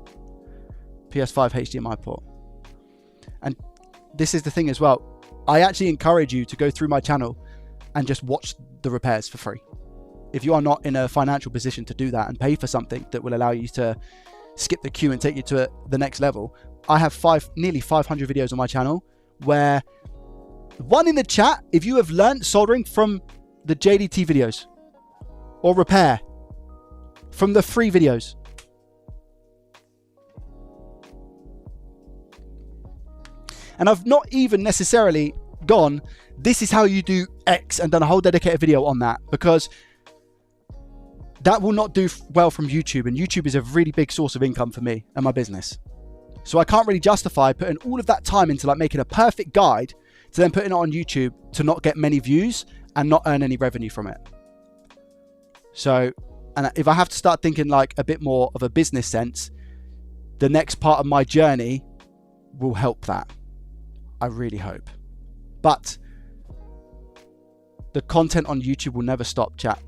PS5 HDMI port. And this is the thing as well. I actually encourage you to go through my channel and just watch the repairs for free. if you are not in a financial position to do that and pay for something that will allow you to skip the queue and take you to the next level, I have nearly 500 videos on my channel where one in the chat, if you have learned soldering from the JDT videos or repair from the free videos. And I've not even necessarily gone, this is how you do X, and done a whole dedicated video on that, because that will not do well from YouTube, and YouTube is a really big source of income for me and my business. So I can't really justify putting all of that time into like making a perfect guide to then putting it on YouTube to not get many views and not earn any revenue from it. So, and if I have to start thinking like a bit more of a business sense, the next part of my journey will help that. I really hope. But the content on YouTube will never stop, chat.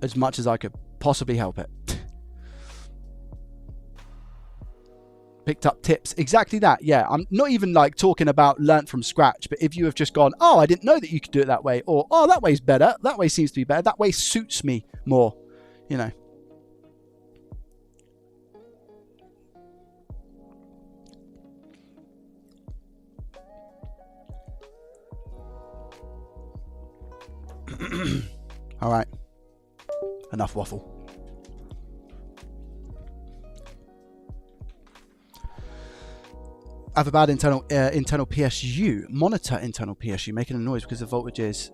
As much as I could possibly help it. Picked up tips. Exactly that. Yeah, I'm not even like talking about learnt from scratch, but if you have just gone, oh, I didn't know that you could do it that way, or oh, that way's better, that way seems to be better, that way suits me more, you know. All right, enough waffle. I have a bad internal PSU. Monitor internal PSU making a noise because of voltages,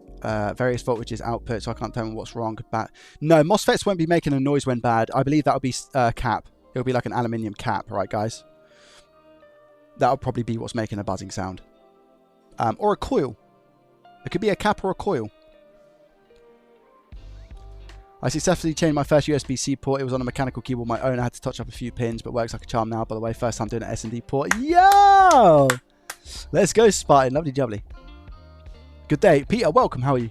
various voltages output, so I can't tell them what's wrong. Bad. No, MOSFETs won't be making a noise when bad. I believe that'll be cap. It'll be like an aluminium cap, right, guys? That'll probably be what's making a buzzing sound. Or a coil. It could be a cap or a coil. I successfully changed my first USB-C port. It was on a mechanical keyboard my own. I had to touch up a few pins, but works like a charm now. By the way, first time doing an S&D port. Yo! Let's go, Spartan. Lovely jubbly. Good day. Peter, welcome. How are you?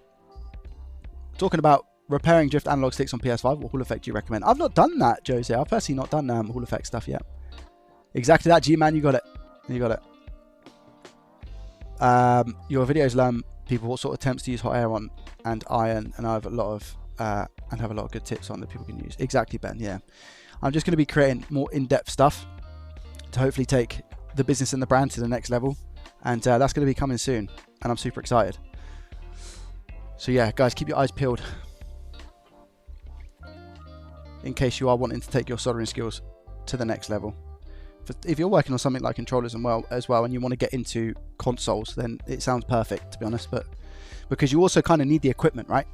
Talking about repairing drift analog sticks on PS5. What Hall effect do you recommend? I've not done that, Jose. I've personally not done Hall effect stuff yet. Exactly that, G-Man. You got it. You got it. Your videos learn people what sort of temps to use hot air on and iron, and I have a lot of good tips on that people can use. Exactly, Ben. Yeah, I'm just going to be creating more in-depth stuff to hopefully take the business and the brand to the next level, and that's going to be coming soon, and I'm super excited. So yeah, guys, keep your eyes peeled in case you are wanting to take your soldering skills to the next level. If you're working on something like controllers as well, and you want to get into consoles, then it sounds perfect, to be honest. But because you also kind of need the equipment, right?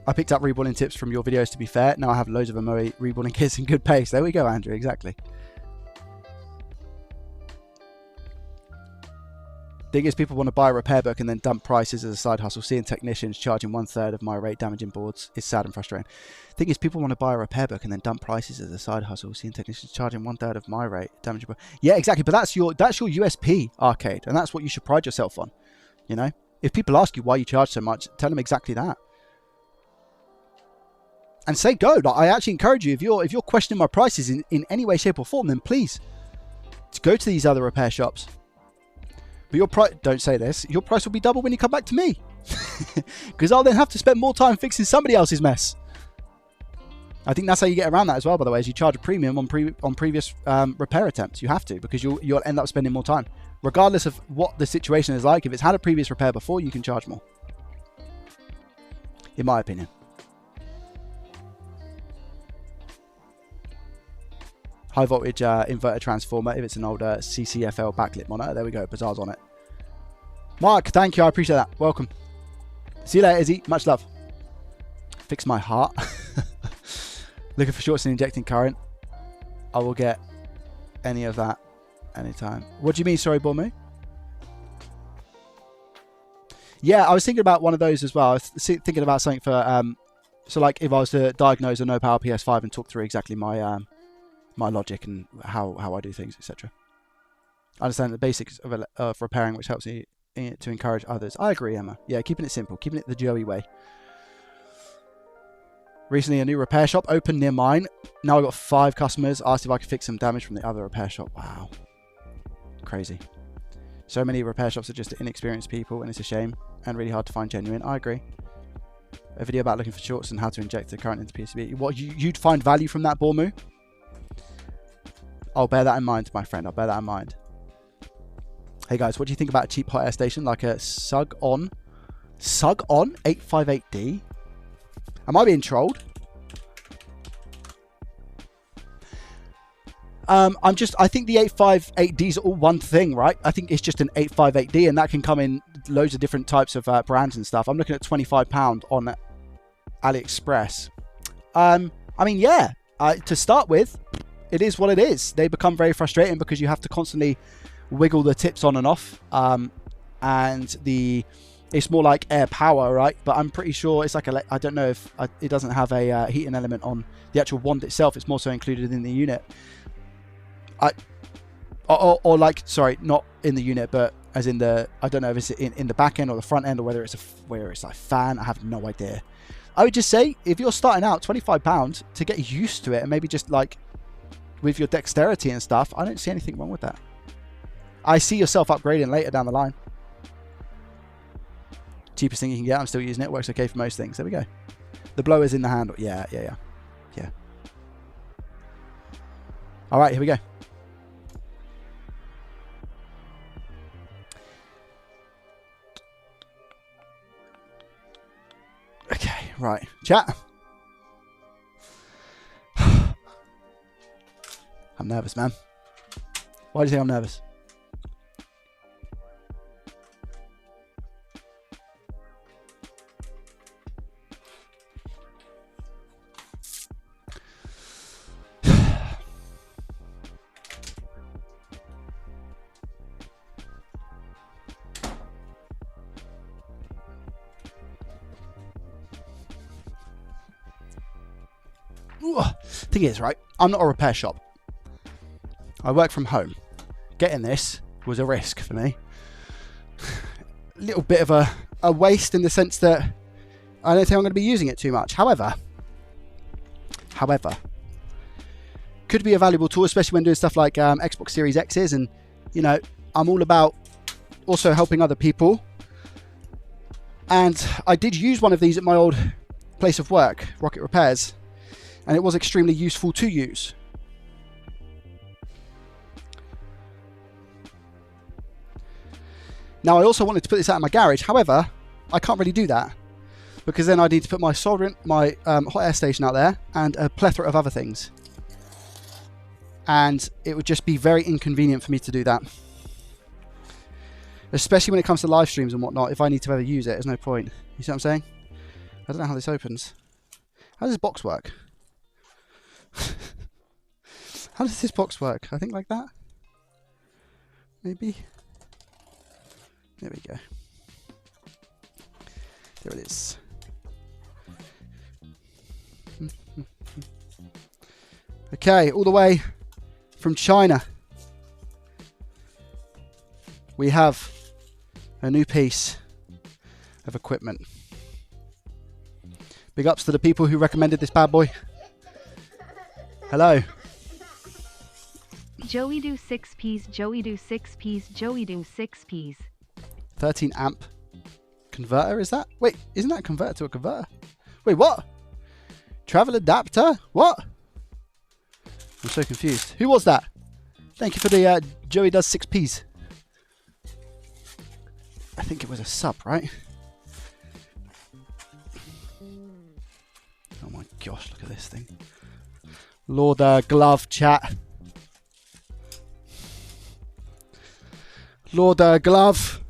I picked up reballing tips from your videos, to be fair. Now I have loads of Amoe reballing kits in good pace. There we go, Andrew. Exactly. Thing is, people want to buy a repair book and then dump prices as a side hustle. Seeing technicians charging 1/3 of my rate damaging boards is sad and frustrating. Thing is, people want to buy a repair book and then dump prices as a side hustle. Seeing technicians charging 1/3 of my rate damaging boards. Yeah, exactly. But that's your USP, Arcade, and that's what you should pride yourself on. You know, if people ask you why you charge so much, tell them exactly that. And say go. Like, I actually encourage you, if you're questioning my prices in any way, shape or form, then please go to these other repair shops. But your price, don't say this, your price will be double when you come back to me. Because I'll then have to spend more time fixing somebody else's mess. I think that's how you get around that as well, by the way, is you charge a premium on previous repair attempts. You have to, because you'll end up spending more time. Regardless of what the situation is like, if it's had a previous repair before, you can charge more. In my opinion. High voltage inverter transformer, if it's an older CCFL backlit monitor. There we go, Bazaar's on it. Mark, thank you, I appreciate that. Welcome. See you later, Izzy. Much love. Fix my heart. Looking for shorts and injecting current. I will get any of that anytime. What do you mean, sorry, Bormu? Yeah, I was thinking about one of those as well. I was thinking about something for, so like if I was to diagnose a no power PS5 and talk through exactly my my logic and how I do things, etc. I understand the basics of repairing, which helps me to encourage others. I agree, Emma. Yeah, keeping it simple, keeping it the Joey way. Recently, a new repair shop opened near mine. Now I've got 5 customers. Asked if I could fix some damage from the other repair shop. Wow. Crazy. So many repair shops are just inexperienced people, and it's a shame and really hard to find genuine. I agree. A video about looking for shorts and how to inject the current into PCB. What, you'd find value from that, Bormu? I'll bear that in mind, my friend. I'll bear that in mind. Hey guys, what do you think about a cheap hot air station like a Sug-On 858D? Am I being trolled? I think the 858Ds are all one thing, right? I think it's just an 858D, and that can come in loads of different types of brands and stuff. I'm looking at £25 on AliExpress. I mean, yeah, to start with, it is what it is. They become very frustrating because you have to constantly wiggle the tips on and off, and it's more like air power, right? But I'm pretty sure it's like I don't know if it doesn't have a heating element on the actual wand itself. It's more so included in the unit. Or like, sorry, not in the unit, but as in the, I don't know if it's in the back end or the front end, or whether it's a fan. I have no idea. I would just say, if you're starting out, £25 to get used to it, and maybe just like with your dexterity and stuff, I don't see anything wrong with that. I see yourself upgrading later down the line. Cheapest thing you can get. I'm still using it. Works okay for most things. There we go. The blower's in the handle. Yeah. All right, here we go. Okay, right. Chat. I'm nervous, man. Why do you think I'm nervous? Thing is, right, I'm not a repair shop. I work from home. Getting this was a risk for me. A little bit of a waste in the sense that I don't think I'm going to be using it too much. However, could be a valuable tool, especially when doing stuff like Xbox Series X's, and you know, I'm all about also helping other people. And I did use one of these at my old place of work, Rocket Repairs, and it was extremely useful to use. Now, I also wanted to put this out in my garage. However, I can't really do that because then I need to put my soldering, my hot air station out there, and a plethora of other things. And it would just be very inconvenient for me to do that. Especially when it comes to live streams and whatnot. If I need to ever use it, there's no point. You see what I'm saying? I don't know how this opens. How does this box work? How does this box work? I think like that. Maybe. There we go. There it is. Okay, all the way from China, we have a new piece of equipment. Big ups to the people who recommended this bad boy. Hello. Joey do 6Ps, Joey do 6Ps, Joey do 6Ps. 13 amp converter, is that? Wait, isn't that a converter to a converter? Wait, what? Travel adapter? What? I'm so confused. Who was that? Thank you for the Joey does 6Ps. I think it was a sub, right? Oh my gosh, look at this thing. Lord Glove chat. Lord Glove.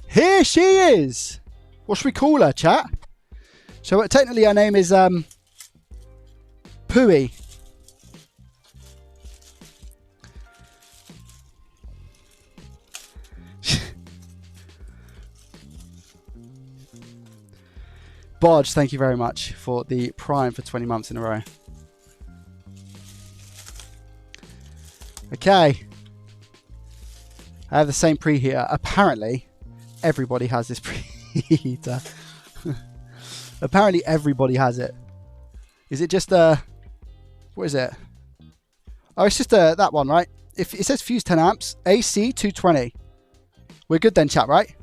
Here she is. What should we call her, chat? So technically her name is Pooey. Bodge, thank you very much for the Prime for 20 months in a row. Okay. I have the same preheater. Apparently, everybody has this preheater. Apparently, everybody has it. Is it just a... What is it? Oh, it's just that one, right? if it says fuse 10 amps, AC 220. We're good then, chat, right?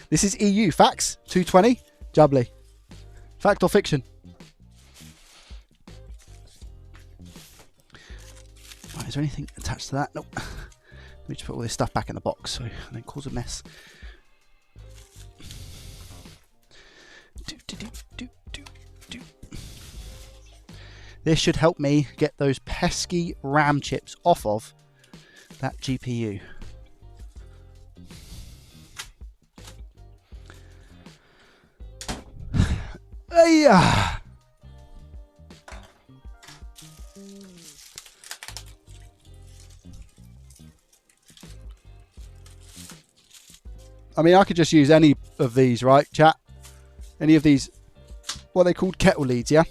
This is EU. Facts 220. Jubbly. Fact or fiction? Right, is there anything attached to that? Nope. Let me just put all this stuff back in the box so I don't cause a mess. This should help me get those pesky RAM chips off of that GPU. Yeah. I mean, I could just use any of these, right, chat? Any of these, what are they called? Kettle leads, yeah?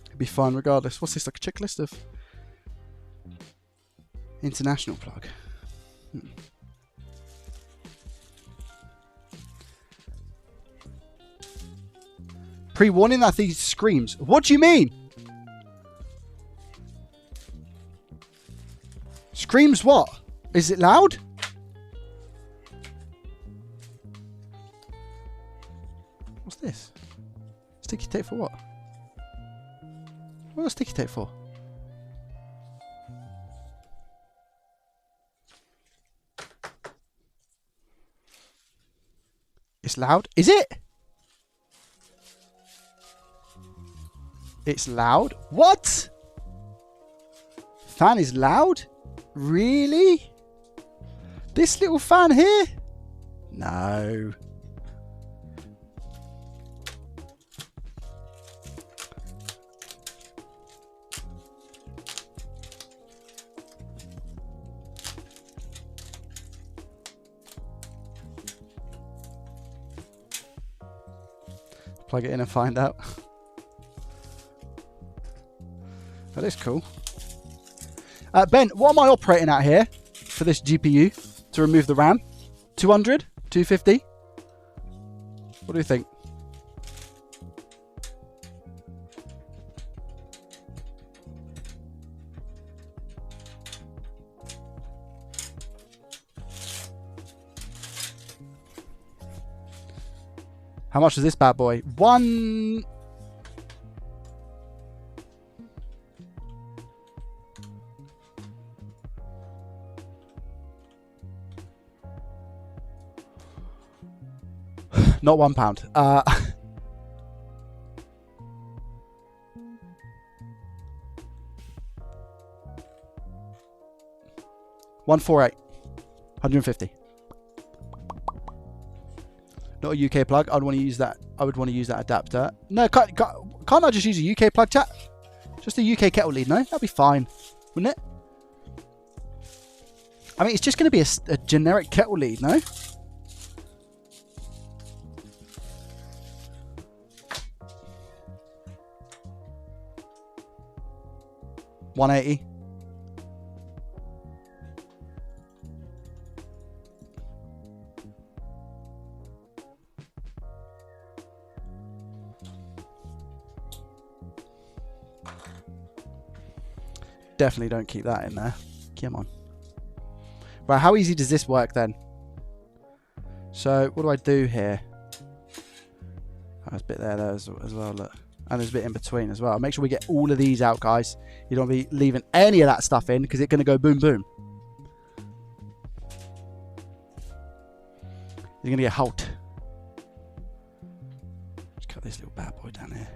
It'd be fine regardless. What's this, like a checklist of international plug? Pre-warning that these screams. What do you mean? Screams what? Is it loud? What's this? Sticky tape for what? What's sticky tape for? It's loud. Is it? It's loud? What? Fan is loud? Really? This little fan here? No. Plug it in and find out. That is cool. Ben, what am I operating at here for this GPU to remove the RAM? 200? 250? What do you think? How much is this bad boy? 1 pound. $148. $150. Not a UK plug. I'd want to use that. I would want to use that adapter. No, can't I just use a UK plug, chat? Just a UK kettle lead, no? That'd be fine, wouldn't it? I mean, it's just going to be a generic kettle lead, no? $180. Definitely don't keep that in there. Come on. Right, how easy does this work then? So, what do I do here? Oh, there's a bit there as well, look. And there's a bit in between as well. Make sure we get all of these out, guys. You don't be leaving any of that stuff in because it's going to go boom, boom. You're going to get halt. Just cut this little bad boy down here.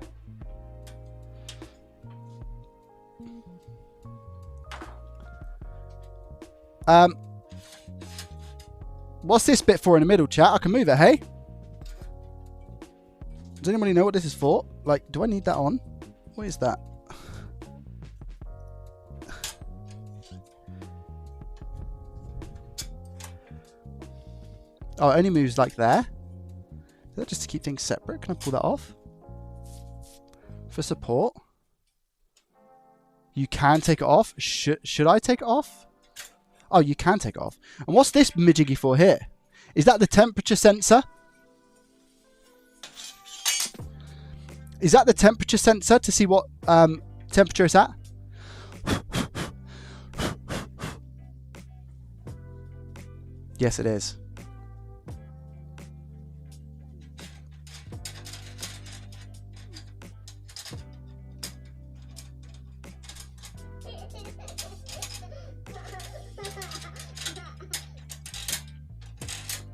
What's this bit for in the middle, chat? I can move it, hey? Does anybody know what this is for? Like, do I need that on? What is that? Oh, it only moves like there. Is that just to keep things separate? Can I pull that off? For support? You can take it off? Should I take it off? Oh, you can take it off. And what's this majiggy for here? Is that the temperature sensor? Is that the temperature sensor to see what temperature it's at? Yes, it is.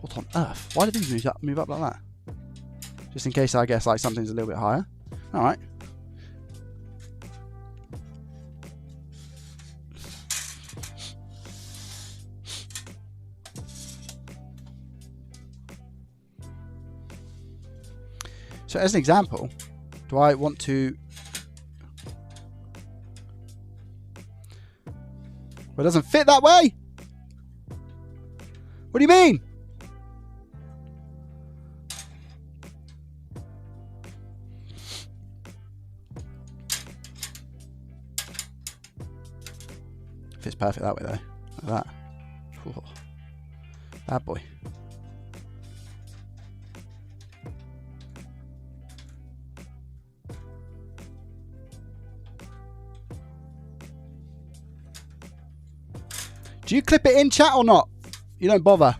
What on earth? Why did these move up like that? Just in case, I guess, like something's a little bit higher. All right. So as an example, do I want to... Well, it doesn't fit that way. What do you mean? Fits perfect that way though. Like that. Ooh. Bad boy. Do you clip it in, chat, or not? You don't bother.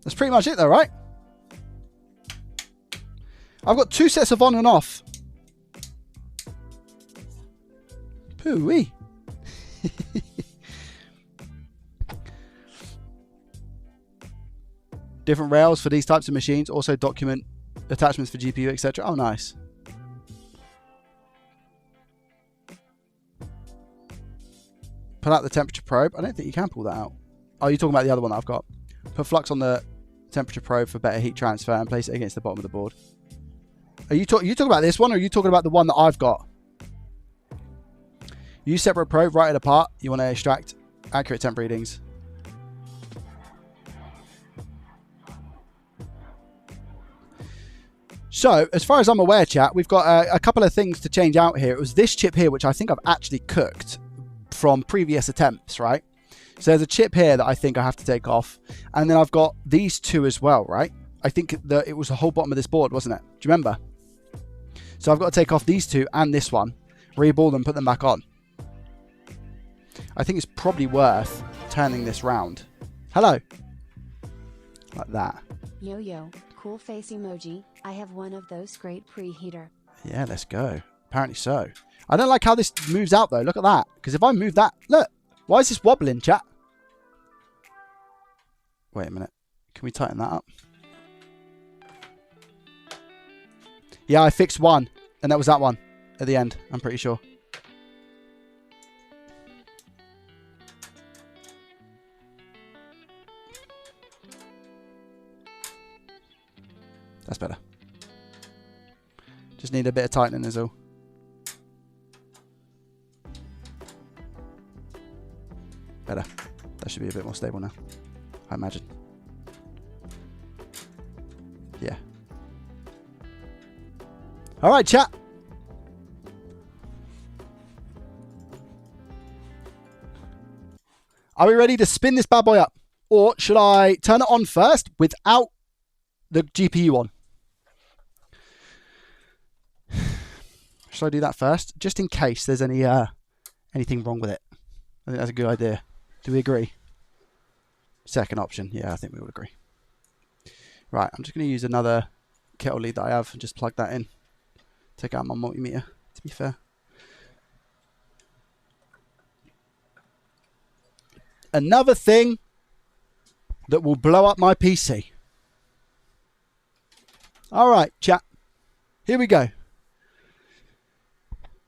That's pretty much it though, right? I've got 2 sets of on and off. Pooh-wee. Different rails for these types of machines. Also document attachments for GPU, etc. Oh, nice. Pull out the temperature probe. I don't think you can pull that out. Oh, you're talking about the other one that I've got. Put flux on the temperature probe for better heat transfer and place it against the bottom of the board. Are you talking about this one, or are you talking about the one that I've got? Use separate probe, write it apart. You want to extract accurate temp readings. So, as far as I'm aware, chat, we've got a couple of things to change out here. It was this chip here, which I think I've actually cooked from previous attempts, right? So there's a chip here that I think I have to take off. And then I've got these 2 as well, right? I think that it was the whole bottom of this board, wasn't it? Do you remember? So I've got to take off these 2 and this one, reball them, put them back on. I think it's probably worth turning this round. Hello. Like that. Yo, cool face emoji. I have one of those great preheater. Yeah, let's go. Apparently so. I don't like how this moves out though. Look at that. Because if I move that... Look. Why is this wobbling, chat? Wait a minute. Can we tighten that up? Yeah, I fixed one. And that was that one at the end. I'm pretty sure. That's better. Just need a bit of tightening is all. Better. That should be a bit more stable now, I imagine. Yeah. All right, chat. Are we ready to spin this bad boy up? Or should I turn it on first without the GPU on? Should I do that first? Just in case there's any anything wrong with it. I think that's a good idea. Do we agree? Second option. Yeah, I think we would agree. Right, I'm just going to use another kettle lead that I have and just plug that in. Take out my multimeter, to be fair. Another thing that will blow up my PC. All right, chat. Here we go.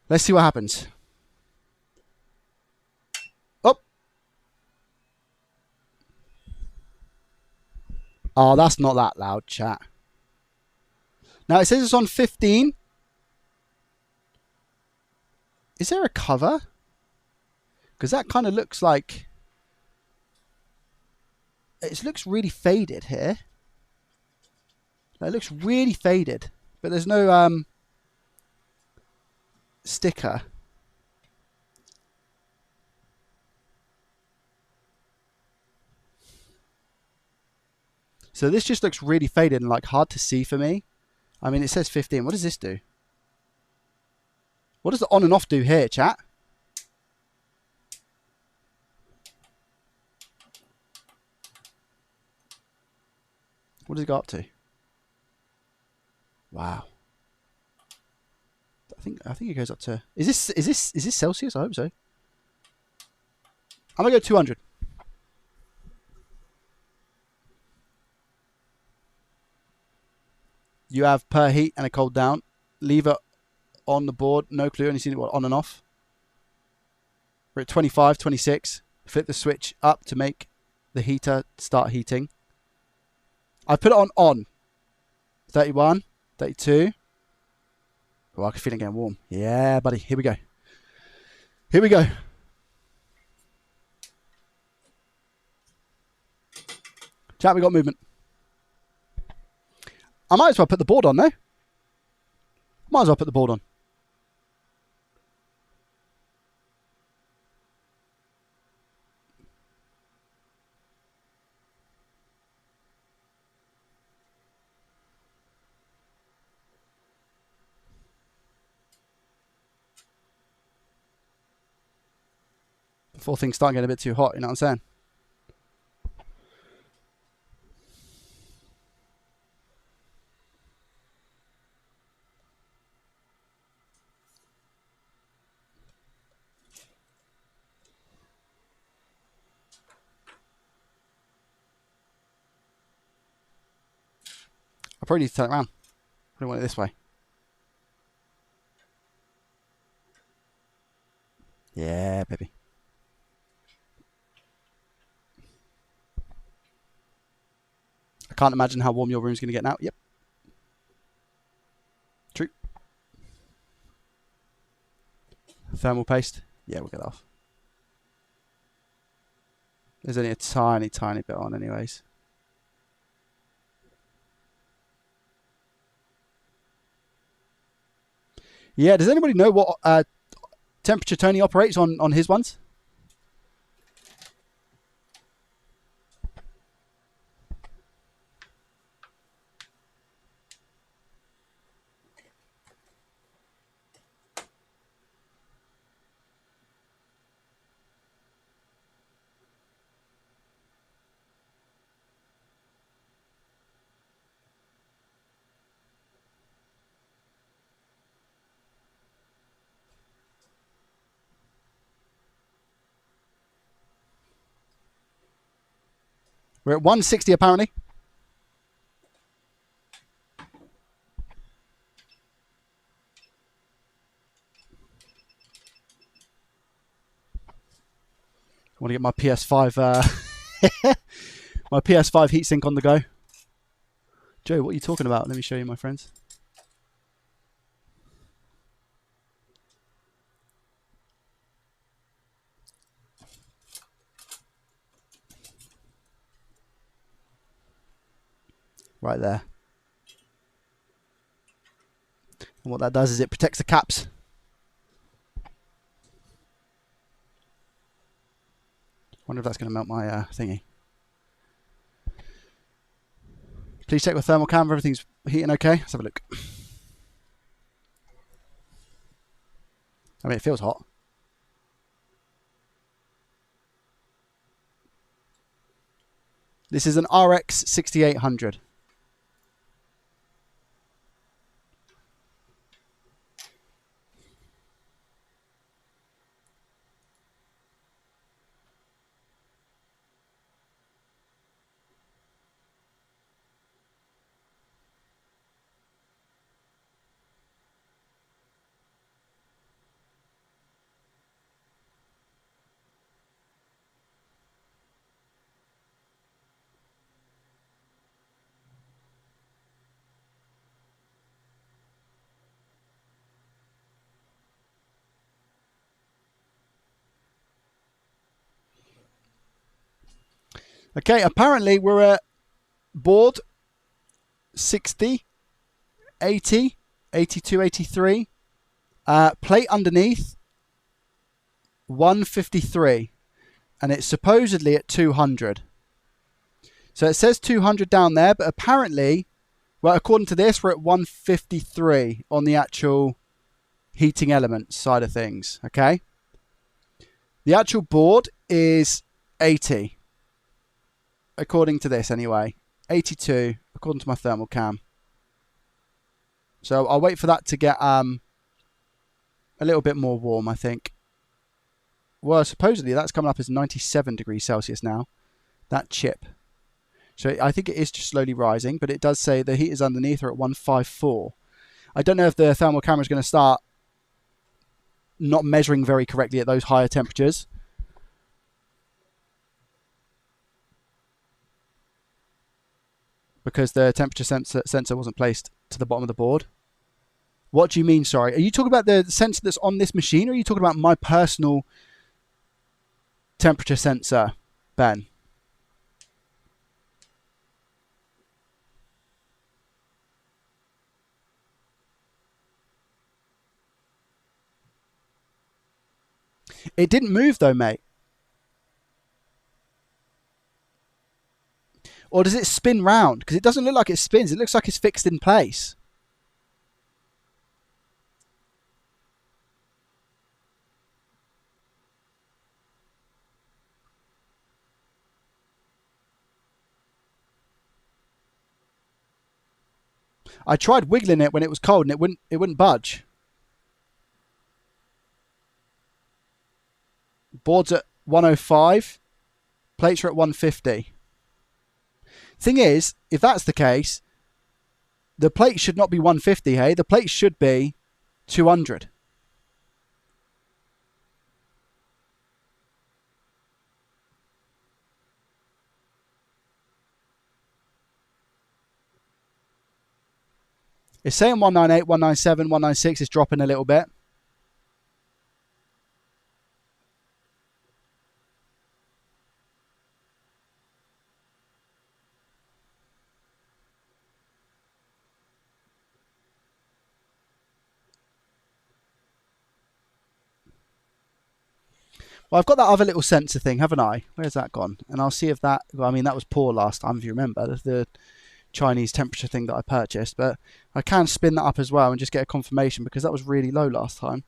Let's see what happens. Oh. Oh, that's not that loud, chat. Now, it says it's on 15. Is there a cover? Because that kind of looks like... It looks really faded here. It looks really faded. But there's no sticker. So this just looks really faded and like hard to see for me. I mean, it says 15. What does this do? What does the on and off do here, chat? What does it go up to? Wow. I think it goes up to. Is this Celsius? I hope so. I'm gonna go 200. You have per heat and a cold down. Lever on the board. No clue. Only seen it on and off. We're at 25, 26. Flip the switch up to make the heater start heating. I put it on. 31, 32. Oh, I can feel it getting warm. Yeah, buddy. Here we go. Here we go. Chat, we got movement. I might as well put the board on, though. Might as well put the board on. Before things start getting a bit too hot, you know what I'm saying? I probably need to turn it around. I don't want it this way. Yeah, baby. I can't imagine how warm your room's going to get now. Yep. True. Thermal paste. Yeah, we'll get that off. There's only a tiny, tiny bit on anyways. Yeah, does anybody know what temperature Tony operates on his ones? We're at 160 apparently. I want to get my PS5 my PS5 heatsink on the go. Joe, what are you talking about? Let me show you, my friends. Right there. And what that does is it protects the caps. Wonder if that's going to melt my thingy. Please check with thermal camera. Everything's heating okay. Let's have a look. I mean, it feels hot. This is an RX 6800. Okay, apparently we're at board 60, 80, 82, 83. Plate underneath 153, and it's supposedly at 200. So it says 200 down there, but apparently, well, according to this, we're at 153 on the actual heating elements side of things, okay? The actual board is 80, according to this anyway. 82, according to my thermal cam. So I'll wait for that to get a little bit more warm, I think. Well, supposedly that's coming up as 97 degrees Celsius now, that chip. So I think it is just slowly rising, but it does say the heaters underneath are at 154. I don't know if the thermal camera is going to start not measuring very correctly at those higher temperatures. Because the temperature sensor wasn't placed to the bottom of the board. What do you mean, sorry? Are you talking about the sensor that's on this machine, or are you talking about my personal temperature sensor, Ben? It didn't move though, mate. Or does it spin round? Because it doesn't look like it spins. It looks like it's fixed in place. I tried wiggling it when it was cold and it wouldn't budge. Board's at 105. Plates are at 150. Thing is, if that's the case, the plate should not be 150, hey? The plate should be 200. It's saying 198, 197, 196 is dropping a little bit. Well, I've got that other little sensor thing, haven't I? Where's that gone? And I'll see if that... Well, I mean, that was poor last time, if you remember. The Chinese temperature thing that I purchased. But I can spin that up as well and just get a confirmation, because that was really low last time.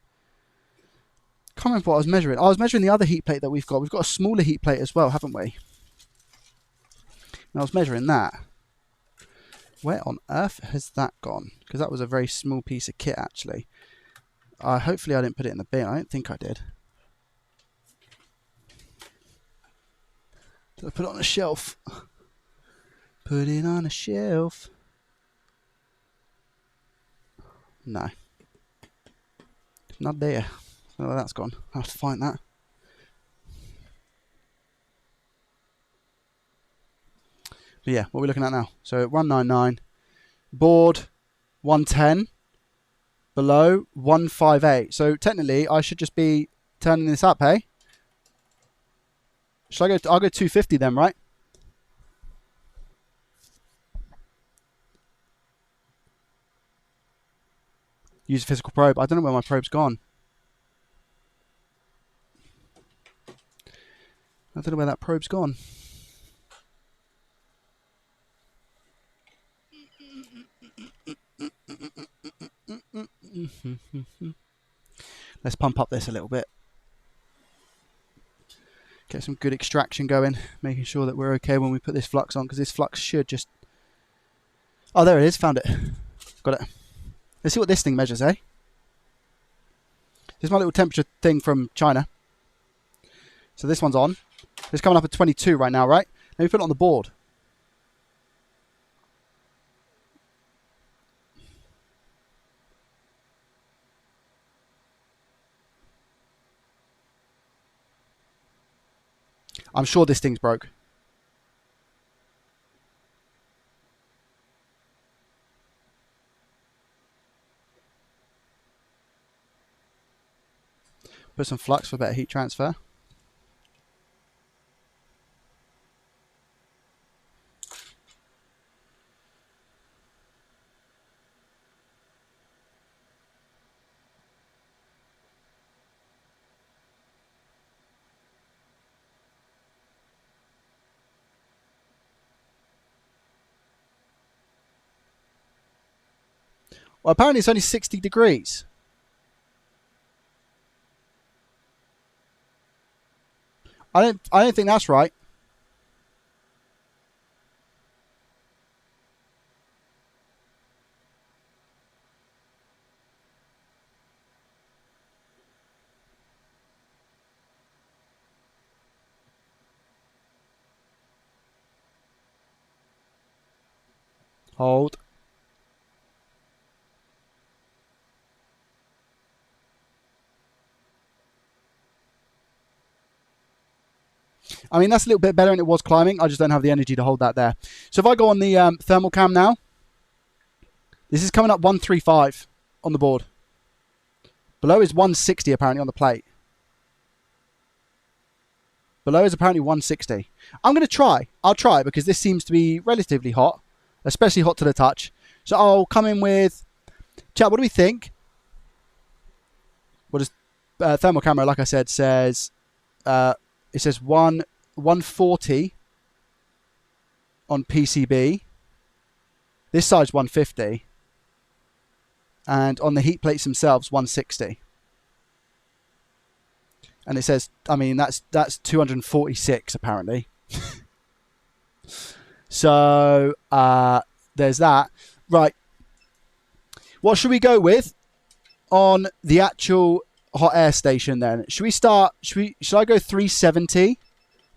Can't remember what I was measuring. I was measuring the other heat plate that we've got. We've got a smaller heat plate as well, haven't we? And I was measuring that. Where on earth has that gone? Because that was a very small piece of kit, actually. Hopefully I didn't put it in the bin. I don't think I did. Did I put it on a shelf? Put it on a shelf. No. It's not there. Oh, that's gone. I'll have to find that. But yeah, what are we looking at now? So 199. Board 110. Below 158. So technically I should just be turning this up, hey? Should I go? I'll go 250 then, right? Use a physical probe. I don't know where my probe's gone. I don't know where that probe's gone. Let's pump up this a little bit. Get some good extraction going, making sure that we're okay when we put this flux on, because this flux should just... Oh, there it is. Found it. Got it. Let's see what this thing measures, eh? This is my little temperature thing from China. So this one's on. It's coming up at 22 right now, right? Let me put it on the board. I'm sure this thing's broke. Put some flux for better heat transfer. Well, apparently it's only 60 degrees. I don't think that's right. Hold. I mean, that's a little bit better than it was climbing. I just don't have the energy to hold that there. So if I go on the thermal cam now, this is coming up 135 on the board. Below is 160 apparently on the plate. Below is apparently 160. I'm going to try. I'll try because this seems to be relatively hot, especially hot to the touch. So I'll come in with... Chat, what do we think? What does thermal camera, like I said, says... it says 140 on PCB. This side's 150. And on the heat plates themselves, 160. And it says, I mean, that's 246 apparently. So there's that. Right. What should we go with on the actual hot air station then? Should I go 370?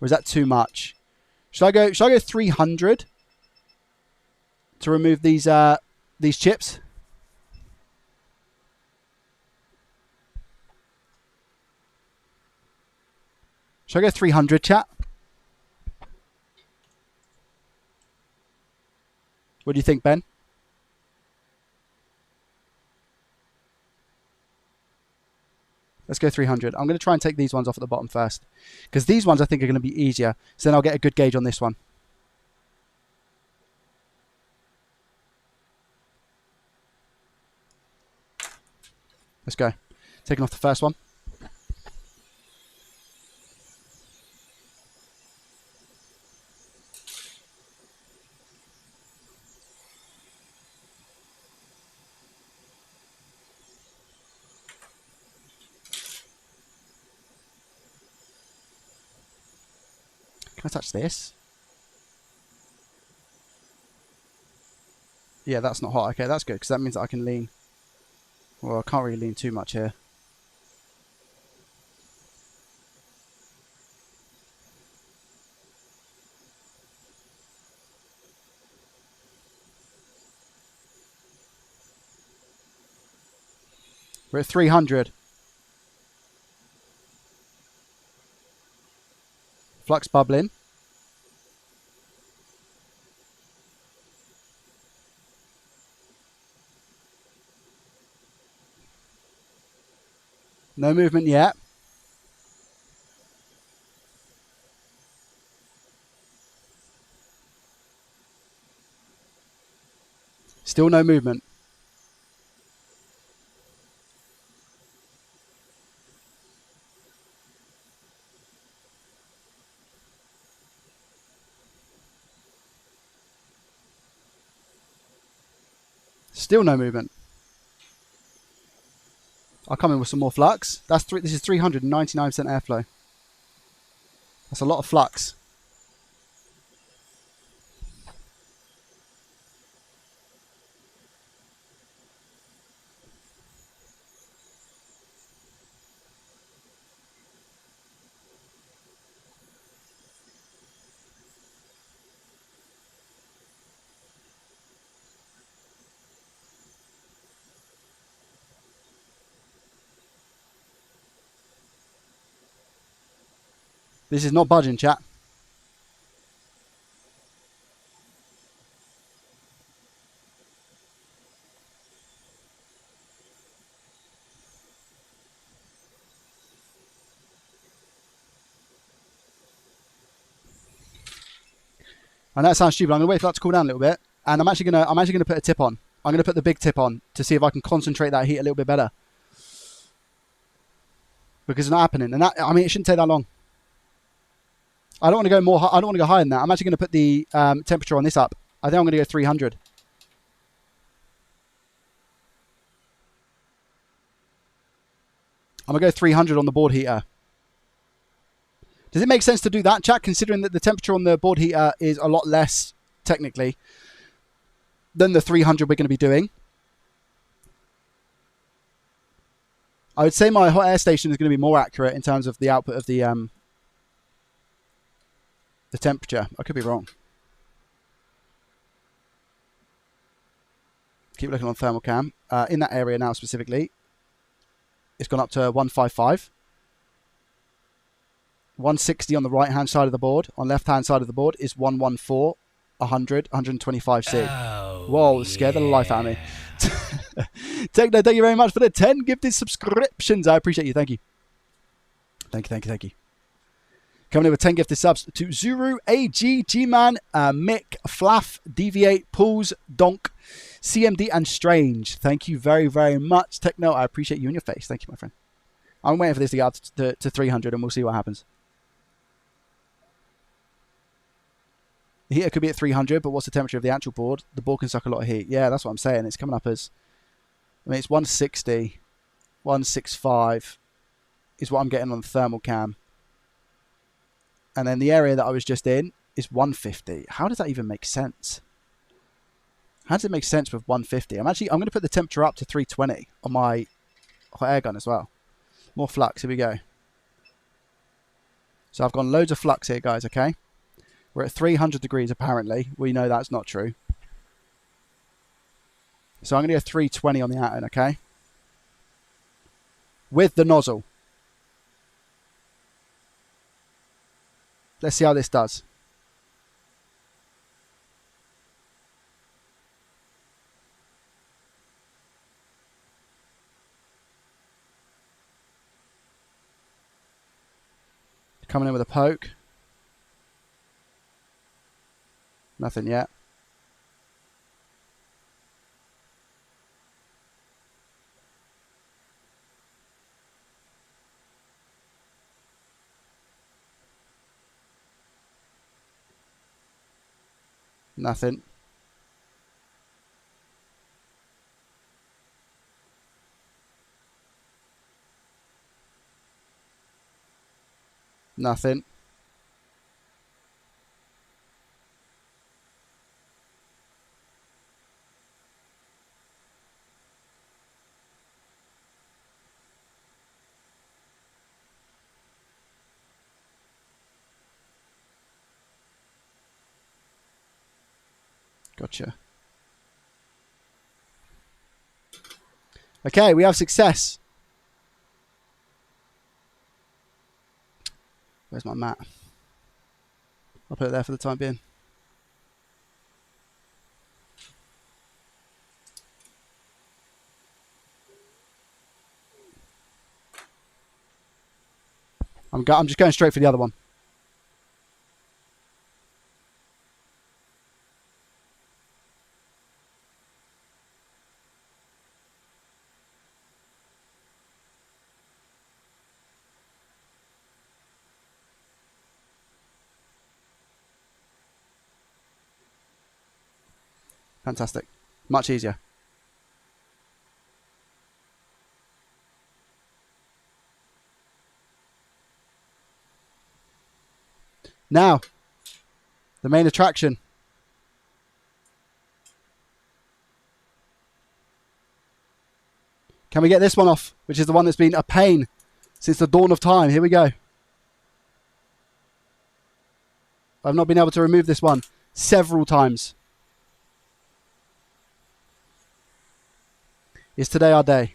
Or is that too much? Should I go 300 to remove these chips? Should I go 300, chat? What do you think, Ben? Let's go 300. I'm going to try and take these ones off at the bottom first. Because these ones I think are going to be easier. So then I'll get a good gauge on this one. Let's go. Taking off the first one. Can I touch this? Yeah, that's not hot. Okay, that's good because that means that I can lean. Well, I can't really lean too much here. We're at 300. Flux bubbling. No movement yet. Still no movement. Still no movement. I'll come in with some more flux. This is 399% airflow. That's a lot of flux. This is not budging, chat. I know it sounds stupid. I'm gonna wait for that to cool down a little bit, and I'm actually gonna put a tip on. I'm gonna put the big tip on to see if I can concentrate that heat a little bit better. Because it's not happening, and that, I mean, it shouldn't take that long. I don't want to go more. I don't want to go higher than that. I'm actually going to put the temperature on this up. I think I'm going to go 300. I'm going to go 300 on the board heater. Does it make sense to do that, chat, considering that the temperature on the board heater is a lot less, technically, than the 300 we're going to be doing? I would say my hot air station is going to be more accurate in terms of the output of the temperature. I could be wrong. Keep looking on thermal cam. In that area now specifically, it's gone up to 155. 160 on the right hand side of the board. On left hand side of the board is 114, 100, 125C. Oh, Whoa, scared the life out of me. Techno, thank you very much for the 10 gifted subscriptions. I appreciate you. Thank you. Thank you. Coming in with 10 gifted subs to Zuru, AG, G-Man, Mick, Flaff, Deviate, Pools, Donk, CMD, and Strange. Thank you very, very much, Techno. I appreciate you in your face. Thank you, my friend. I'm waiting for this to get up to 300 and we'll see what happens. The heater could be at 300, but what's the temperature of the actual board? The board can suck a lot of heat. Yeah, that's what I'm saying. It's coming up as... I mean, it's 160, 165 is what I'm getting on the thermal cam. And then the area that I was just in is 150. How does that even make sense? How does it make sense with 150? I'm going to put the temperature up to 320 on my hot air gun as well. More flux. Here we go. So I've gone loads of flux here, guys, okay? We're at 300 degrees, apparently. We know that's not true. So I'm going to go 320 on the out-end, okay? With the nozzle. Let's see how this does. Coming in with a poke. Nothing yet. Nothing. Nothing. Gotcha. Okay, we have success. Where's my mat? I'll put it there for the time being. I'm just going straight for the other one. Fantastic. Much easier. Now, the main attraction. Can we get this one off, which is the one that's been a pain since the dawn of time? Here we go. I've not been able to remove this one several times. Is today our day?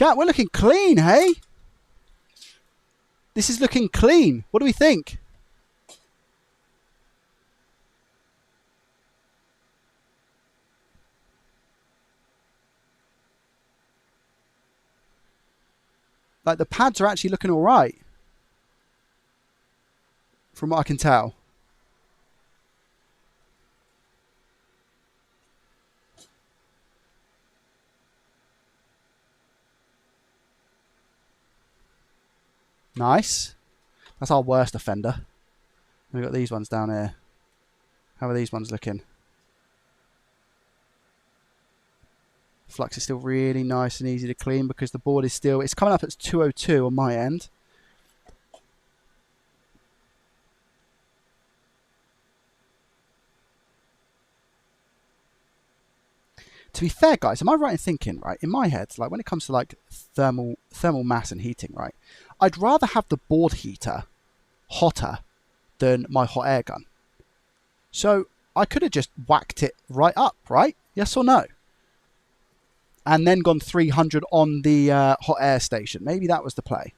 Chat, we're looking clean, hey? This is looking clean. What do we think? Like, the pads are actually looking all right. From what I can tell. Nice. That's our worst offender. We've got these ones down here. How are these ones looking? Flux is still really nice and easy to clean because the board is still... It's coming up at 202 on my end. To be fair, guys, am I right in thinking, right, in my head, like when it comes to like thermal mass and heating, right, I'd rather have the board heater hotter than my hot air gun. So I could have just whacked it right up, right? Yes or no? And then gone 300 on the hot air station. Maybe that was the play.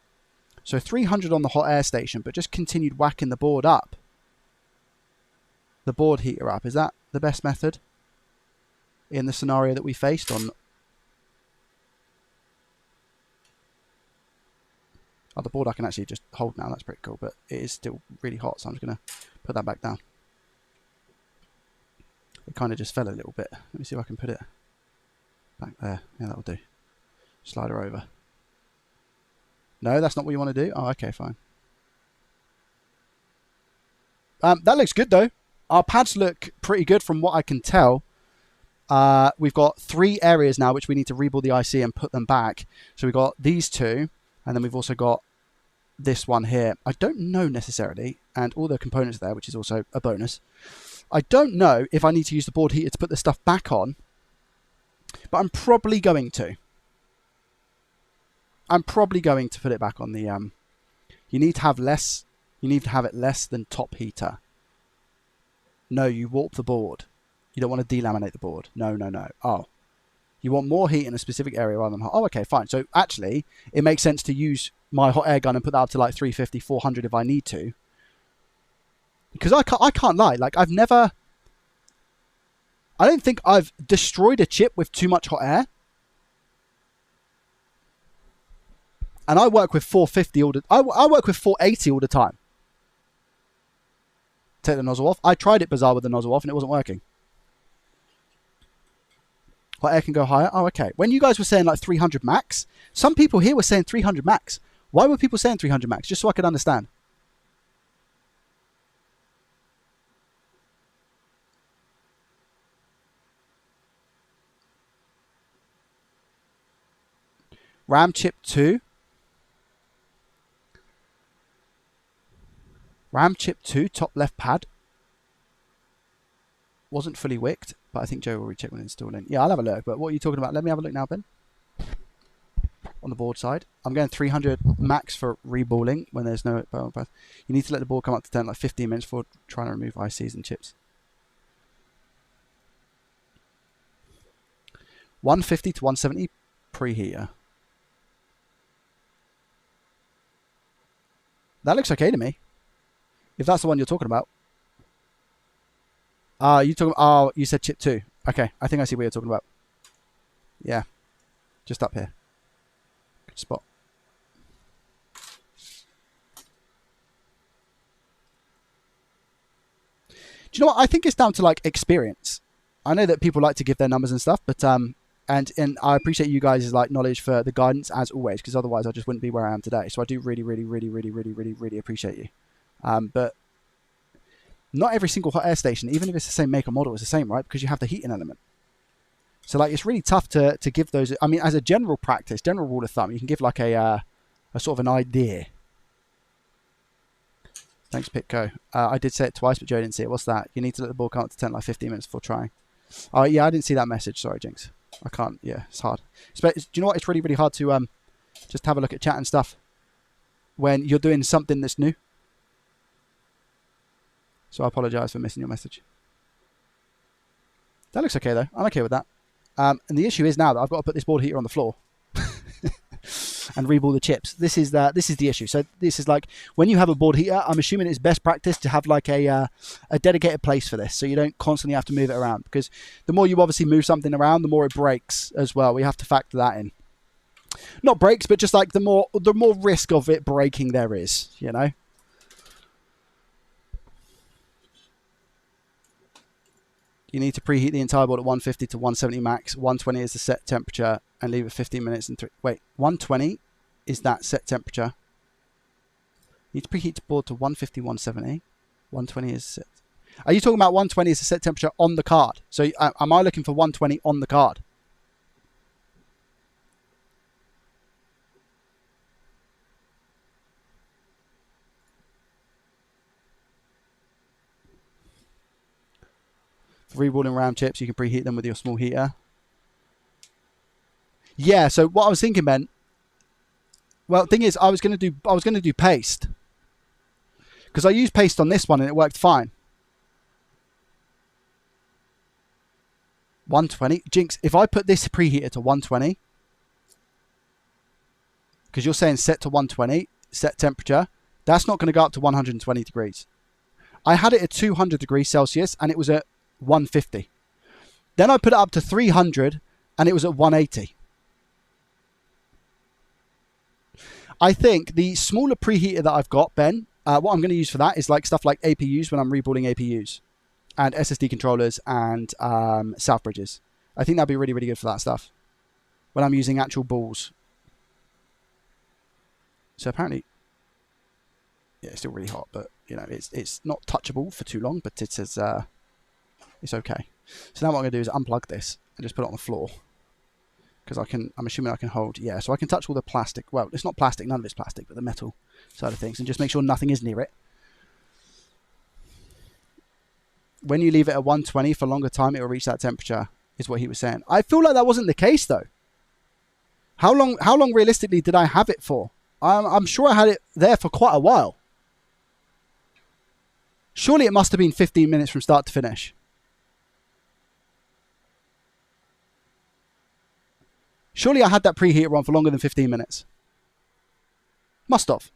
So 300 on the hot air station, but just continued whacking the board up. The board heater up. Is that the best method in the scenario that we faced on? Oh, the board I can actually just hold now. That's pretty cool, but it is still really hot, so I'm just going to put that back down. It kind of just fell a little bit. Let me see if I can put it back there. Yeah, that'll do. Slide her over. No, that's not what you want to do? Oh, okay, fine. That looks good, though. Our pads look pretty good from what I can tell. We've got 3 areas now which we need to rebuild the IC and put them back. So we've got these 2, and then we've also got this one here. I don't know necessarily, and all the components there, which is also a bonus. I don't know if I need to use the board heater to put the stuff back on, but I'm probably going to. I'm probably going to put it back on the... you need to have less... You need to have it less than top heater. No, you warp the board. You don't want to delaminate the board. No, no, no. Oh. You want more heat in a specific area rather than hot. Oh, okay, fine. So actually, it makes sense to use my hot air gun and put that up to like 350, 400 if I need to. Because I can't lie. Like, I've never... I don't think I've destroyed a chip with too much hot air. And I work with 450 all the... I work with 480 all the time. Take the nozzle off. I tried it bizarre with the nozzle off and it wasn't working. Hot air can go higher. Oh, okay. When you guys were saying like 300 max, some people here were saying 300 max. Why were people saying 300 max? Just so I could understand. RAM chip 2. RAM chip 2, top left pad. Wasn't fully wicked, but I think Joe will recheck when installing. Yeah, I'll have a look, but what are you talking about? Let me have a look now, Ben. On the board side. I'm going 300 max for reballing when there's no... You need to let the board come up to 10, like 15 minutes before trying to remove ICs and chips. 150 to 170 preheater. That looks okay to me. If that's the one you're talking about. You talking? Oh, you said chip 2. Okay, I think I see what you're talking about. Yeah, just up here. Good spot. Do you know what? I think it's down to like experience. I know that people like to give their numbers and stuff, but and I appreciate you guys' like knowledge for the guidance as always, because otherwise I just wouldn't be where I am today. So I do really appreciate you. But not every single hot air station, even if it's the same make or model, is the same, right? Because you have the heating element. So like it's really tough to give those. I mean, as a general practice, general rule of thumb, you can give like a sort of an idea. Thanks, Pitco. I did say it twice, but Joe didn't see it. What's that? You need to let the ball come up to 10 like 15 minutes before trying. Oh yeah, I didn't see that message. Sorry, Jinx. I can't. Yeah, it's hard. Do you know what? It's really hard to just have a look at chat and stuff when you're doing something that's new. So I apologise for missing your message. That looks okay though. I'm okay with that. And the issue is now that I've got to put this board heater on the floor. and reball the chips. This is the issue. So this is like when you have a board heater, I'm assuming it's best practice to have like a dedicated place for this, so you don't constantly have to move it around, because the more you obviously move something around, the more it breaks as well. We have to factor that in. Not breaks, but just like the more risk of it breaking there is, you know. You need to preheat the entire board at 150 to 170 max. 120 is the set temperature, and leave it 15 minutes and 3. Wait, 120 is that set temperature. You need to preheat the board to 150, 170. 120 is set. Are you talking about 120 is the set temperature on the card? So am I looking for 120 on the card? For reballing RAM chips, you can preheat them with your small heater. Yeah, so what I was thinking, Ben, well, the thing is, I was going to do paste, because I used paste on this one and it worked fine. 120. Jinx, if I put this preheater to 120, because you're saying set to 120, set temperature, that's not going to go up to 120 degrees. I had it at 200 degrees Celsius and it was at 150. Then I put it up to 300 and it was at 180. I think the smaller preheater that I've got, Ben, what I'm going to use for that is like stuff like APUs when I'm reballing APUs and SSD controllers and south bridges. I think that'd be really, really good for that stuff when I'm using actual balls. So apparently, yeah, it's still really hot, but you know, it's not touchable for too long, but it's okay. So now what I'm going to do is unplug this and just put it on the floor, because I'm assuming I can hold, yeah, so I can touch all the plastic. Well, it's not plastic, none of it's plastic, but the metal side of things, and just make sure nothing is near it. When you leave it at 120 for a longer time, it will reach that temperature, is what he was saying. I feel like that wasn't the case though. How long realistically did I have it for? I'm sure I had it there for quite a while. Surely it must have been 15 minutes from start to finish. Surely I had that preheater on for longer than 15 minutes. Must have.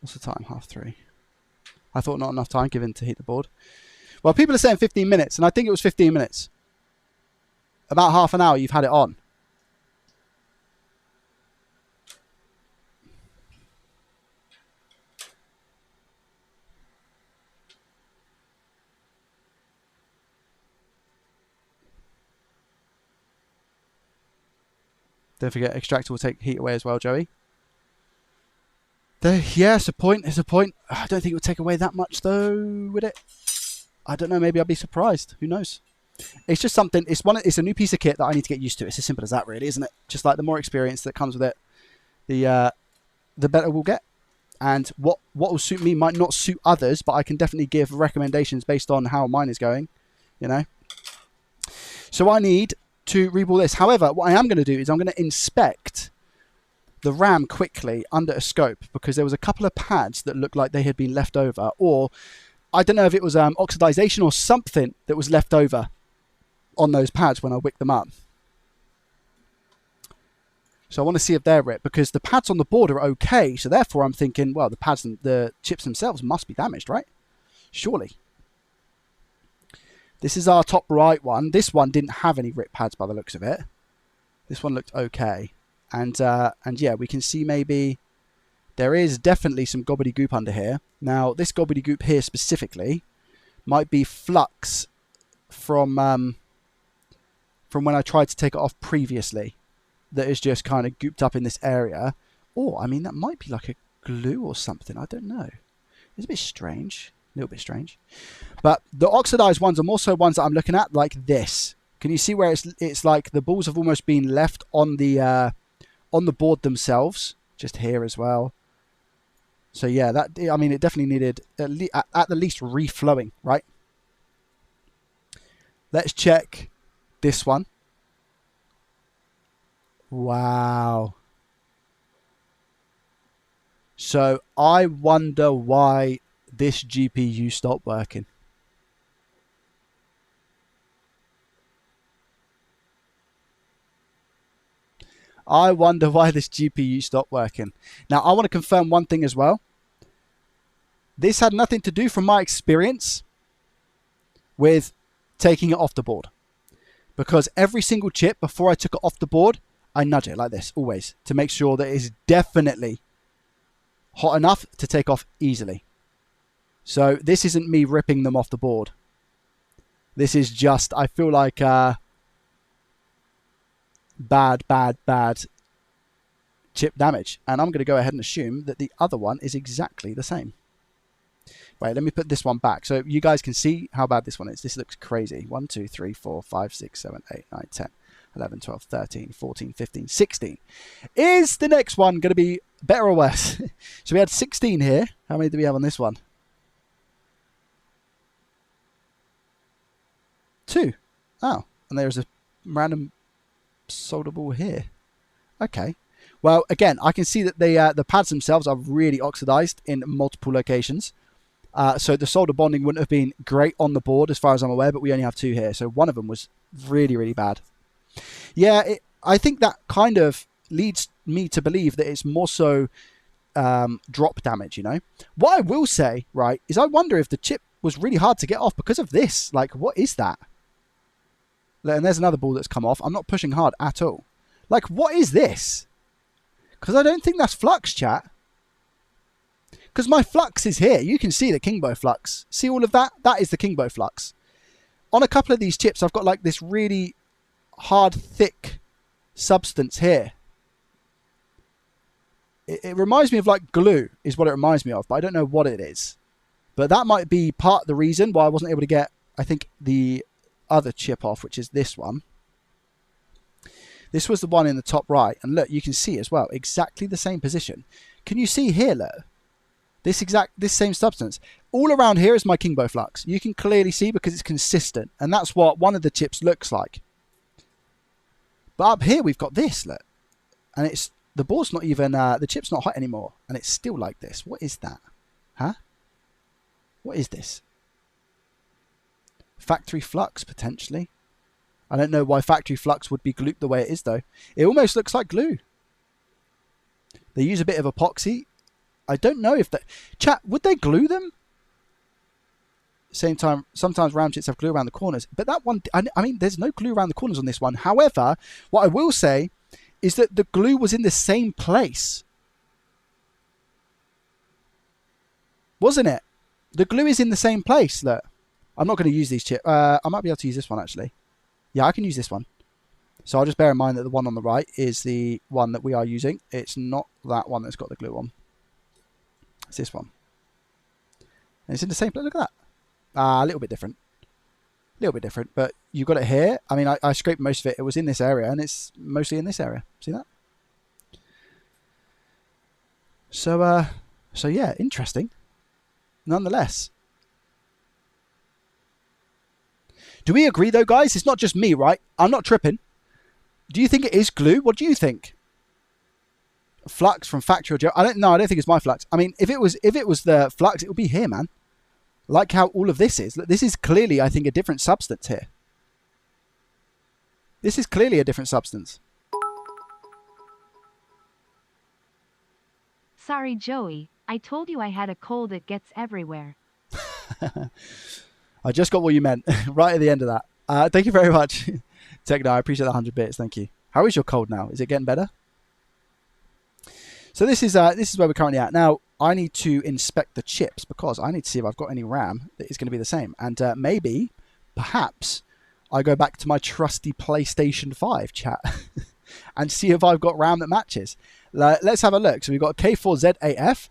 What's the time? 3:30. I thought not enough time given to heat the board. Well, people are saying 15 minutes, and I think it was 15 minutes. About half an hour you've had it on. Don't forget, extractor will take heat away as well, Joey. Yeah, it's a point. It's a point. I don't think it would take away that much, though, would it? I don't know. Maybe I'll be surprised. Who knows? It's just something. It's a new piece of kit that I need to get used to. It's as simple as that, really, isn't it? Just like the more experience that comes with it, the better we'll get. And what will suit me might not suit others, but I can definitely give recommendations based on how mine is going. You know. So I need to reball this. However, what I am going to do is I'm going to inspect the RAM quickly under a scope, because there was a couple of pads that looked like they had been left over, or I don't know if it was oxidization or something that was left over on those pads when I wicked them up. So I want to see if they're ripped, because the pads on the board are okay, so therefore I'm thinking, well, the pads and the chips themselves must be damaged, right? Surely. This is our top right one. This one didn't have any rip pads by the looks of it. This one looked okay. And yeah, we can see maybe there is definitely some gobbledygook under here. Now, this gobbledygook here specifically might be flux from when I tried to take it off previously, that is just kind of gooped up in this area. Or, I mean, that might be like a glue or something. I don't know. It's a bit strange. A little bit strange. But the oxidized ones are also ones that I'm looking at like this. Can you see where it's like the balls have almost been left on the board themselves? Just here as well. So yeah, that, I mean, it definitely needed at the least reflowing, right? Let's check this one. Wow. So I wonder why this GPU stopped working. I wonder why this GPU stopped working. Now, I want to confirm one thing as well. This had nothing to do, from my experience, with taking it off the board. Because every single chip, before I took it off the board, I nudge it like this, always, to make sure that it is definitely hot enough to take off easily. So this isn't me ripping them off the board. This is just, I feel like, bad chip damage. And I'm going to go ahead and assume that the other one is exactly the same. Wait, let me put this one back so you guys can see how bad this one is. This looks crazy. 1, 2, 3, 4, 5, 6, 7, 8, 9, 10, 11, 12, 13, 14, 15, 16. Is the next one going to be better or worse? So we had 16 here. How many do we have on this one? 2. Oh, and there's a random solder ball here. Okay. Well, again, I can see that the pads themselves are really oxidized in multiple locations. So the solder bonding wouldn't have been great on the board as far as I'm aware, but we only have 2 here. So one of them was really bad. Yeah, I think that kind of leads me to believe that it's more so drop damage, you know. What I will say, right, is I wonder if the chip was really hard to get off because of this. Like, what is that? And there's another ball that's come off. I'm not pushing hard at all. Like, what is this? Because I don't think that's flux, chat. Because my flux is here. You can see the Kingbo flux. See all of that? That is the Kingbo flux. On a couple of these chips, I've got like this really hard, thick substance here. It reminds me of like glue is what it reminds me of, but I don't know what it is. But that might be part of the reason why I wasn't able to get, I think, the other chip off, which is this one. This was the one in the top right. And look, you can see as well, exactly the same position. Can you see here, look? This same substance. All around here is my Kingbo flux. You can clearly see because it's consistent. And that's what one of the chips looks like. But up here we've got this, look. And it's, the board's not even, the chip's not hot anymore. And it's still like this. What is that? Huh? What is this? Factory flux, potentially. I don't know why factory flux would be glued the way it is, though. It almost looks like glue. They use a bit of epoxy. I don't know if that... Chat, would they glue them? Same time, sometimes RAM chips have glue around the corners. But that one... I mean, there's no glue around the corners on this one. However, what I will say is that the glue was in the same place. Wasn't it? The glue is in the same place. Look. I'm not going to use these chips. I might be able to use this one, actually. Yeah, I can use this one. So I'll just bear in mind that the one on the right is the one that we are using. It's not that one that's got the glue on. It's this one. And it's in the same place. Look at that. A little bit different. A little bit different. But you've got it here. I mean, I scraped most of it. It was in this area. And it's mostly in this area. See that? So yeah, interesting. Nonetheless. Do we agree, though, guys? It's not just me, right? I'm not tripping. Do you think it is glue? What do you think? Flux from factory or gel? I don't think it's my flux. I mean, if it was the flux, it would be here, man. Like how all of this is. Look, this is clearly, I think, a different substance here. This is clearly a different substance. Sorry, Joey. I told you I had a cold. It gets everywhere. I just got what you meant right at the end of that. Thank you very much, Techno. I appreciate the 100 bits. Thank you. How is your cold now? Is it getting better? So this is where we're currently at. Now, I need to inspect the chips because I need to see if I've got any RAM that is going to be the same. And maybe, perhaps, I go back to my trusty PlayStation 5 chat and see if I've got RAM that matches. Let's have a look. So we've got K4Z8F.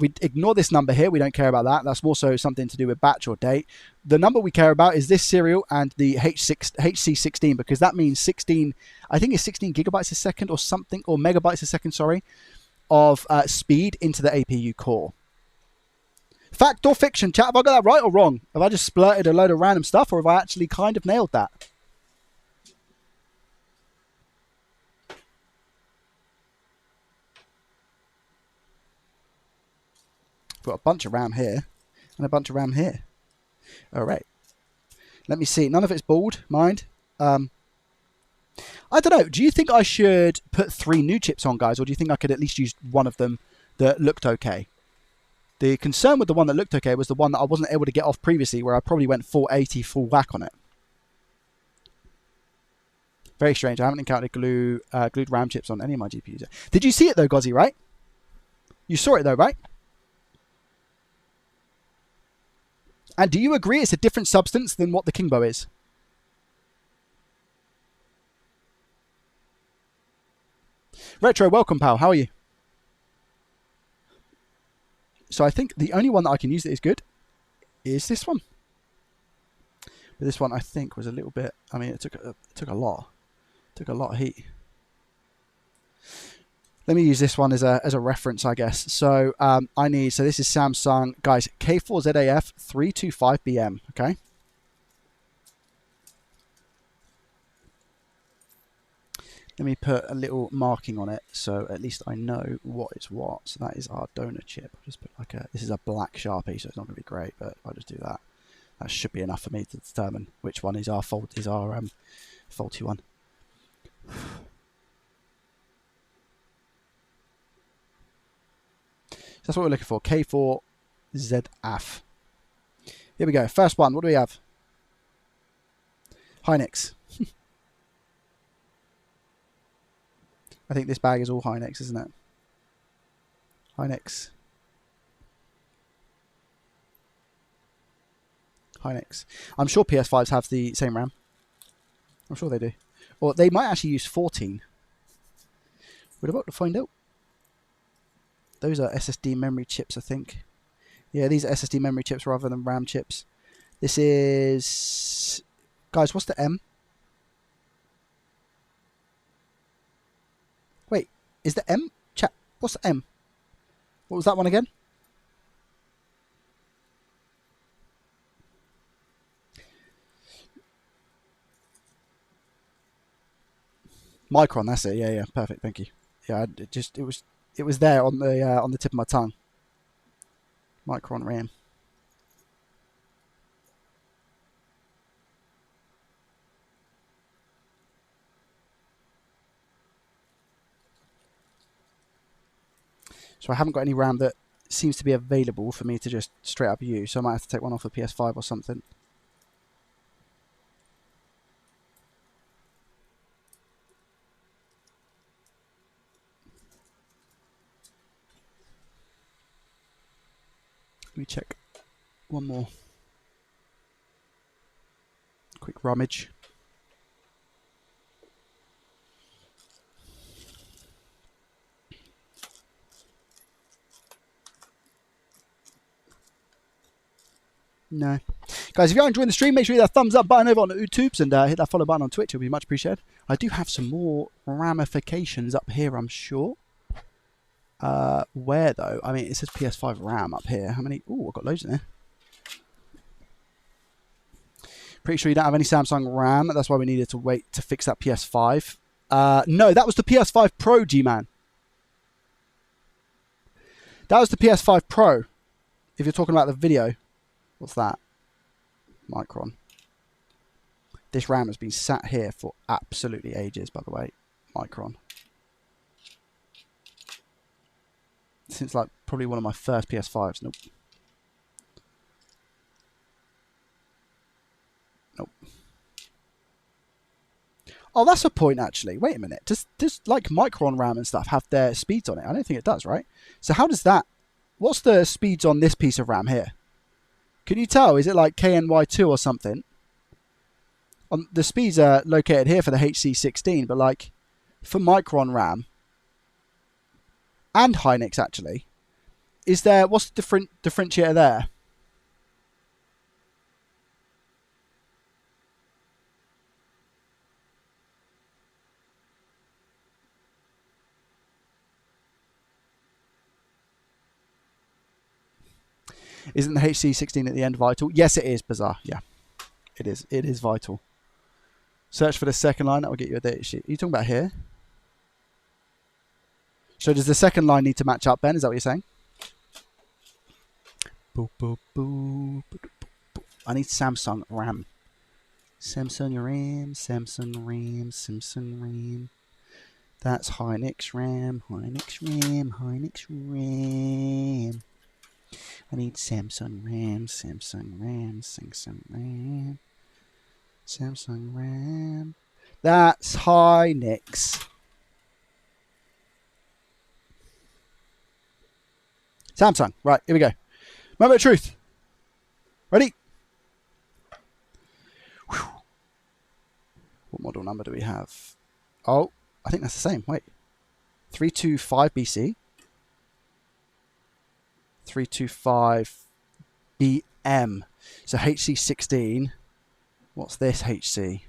We ignore this number here. We don't care about that. That's more so something to do with batch or date. The number we care about is this serial and the HC16 because that means 16, I think it's 16 gigabytes a second or something, or megabytes a second, sorry, of speed into the APU core. Fact or fiction, chat? Have I got that right or wrong? Have I just splurted a load of random stuff, or have I actually kind of nailed that? Got a bunch of RAM here and a bunch of RAM here. All right. Let me see. None of it's bald, mind. I don't know. Do you think I should put 3 new chips on, guys, or do you think I could at least use one of them that looked okay? The concern with the one that looked okay was the one that I wasn't able to get off previously, where I probably went 480 full whack on it. Very strange. I haven't encountered glued RAM chips on any of my GPUs yet. Did you see it though, Gozzy, right? You saw it though, right? And do you agree it's a different substance than what the Kingbo is? Retro, welcome, pal. How are you? So I think the only one that I can use that is good is this one. But this one I think was a little bit. I mean, it took a lot. It took a lot of heat. Let me use this one as a reference, I guess. So I need. So this is Samsung, guys. K4ZAF 325BM. Okay. Let me put a little marking on it, so at least I know what is what. So that is our donor chip. I'll just put like a. This is a black Sharpie, so it's not going to be great, but I'll just do that. That should be enough for me to determine which one is our faulty one. So that's what we're looking for. K4ZAF. Here we go. First one. What do we have? Hynix. I think this bag is all Hynix, isn't it? Hynix. Hynix. I'm sure PS5s have the same RAM. I'm sure they do. Or they might actually use 14. We're about to find out. Those are SSD memory chips, I think. Yeah, these are SSD memory chips rather than RAM chips. This is... Guys, what's the M? Wait, is the M? Chat, what's the M? What was that one again? Micron, that's it. Yeah, yeah, perfect. Thank you. Yeah, it was there on the tip of my tongue. Micron RAM. So I haven't got any RAM that seems to be available for me to just straight up use. So I might have to take one off the PS5 or something. Let me check one more. Quick rummage. No. Guys, if you're enjoying the stream, make sure you hit that thumbs up button over on the YouTubes and hit that follow button on Twitch. It'll be much appreciated. I do have some more ramifications up here, I'm sure. Where, though? I mean, it says PS5 RAM up here. How many? Oh, I've got loads in there. Pretty sure you don't have any Samsung RAM. That's why we needed to wait to fix that PS5. No, that was the PS5 Pro, G-Man. That was the PS5 Pro. If you're talking about the video. What's that? Micron. This RAM has been sat here for absolutely ages, by the way. Micron. Since like probably one of my first PS5s. Nope. Nope. Oh, that's a point actually. Wait a minute. Does like Micron RAM and stuff have their speeds on it? I don't think it does, right? So how does that... What's the speeds on this piece of RAM here? Can you tell? Is it like KNY2 or something? The speeds are located here for the HC16, but like for Micron RAM and Hynix actually, is there... What's the differentiator there? Isn't the HC16 at the end vital? Yes, it is, Bizarre. Yeah, it is. It is vital. Search for the second line. That will get you a data sheet. Are you talking about here? So does the second line need to match up, Ben? Is that what you're saying? Boop, boop, boop, boop, boop, boop. I need Samsung RAM. Samsung RAM, Samsung RAM, Samsung RAM. That's Hynix RAM, Hynix RAM, Hynix RAM. I need Samsung RAM, Samsung RAM, Samsung RAM, Samsung RAM. That's Hynix. Samsung. Right, here we go. Moment of truth. Ready? Whew. What model number do we have? Oh, I think that's the same. Wait. 325 BC. 325 BM. So HC16. What's this HC?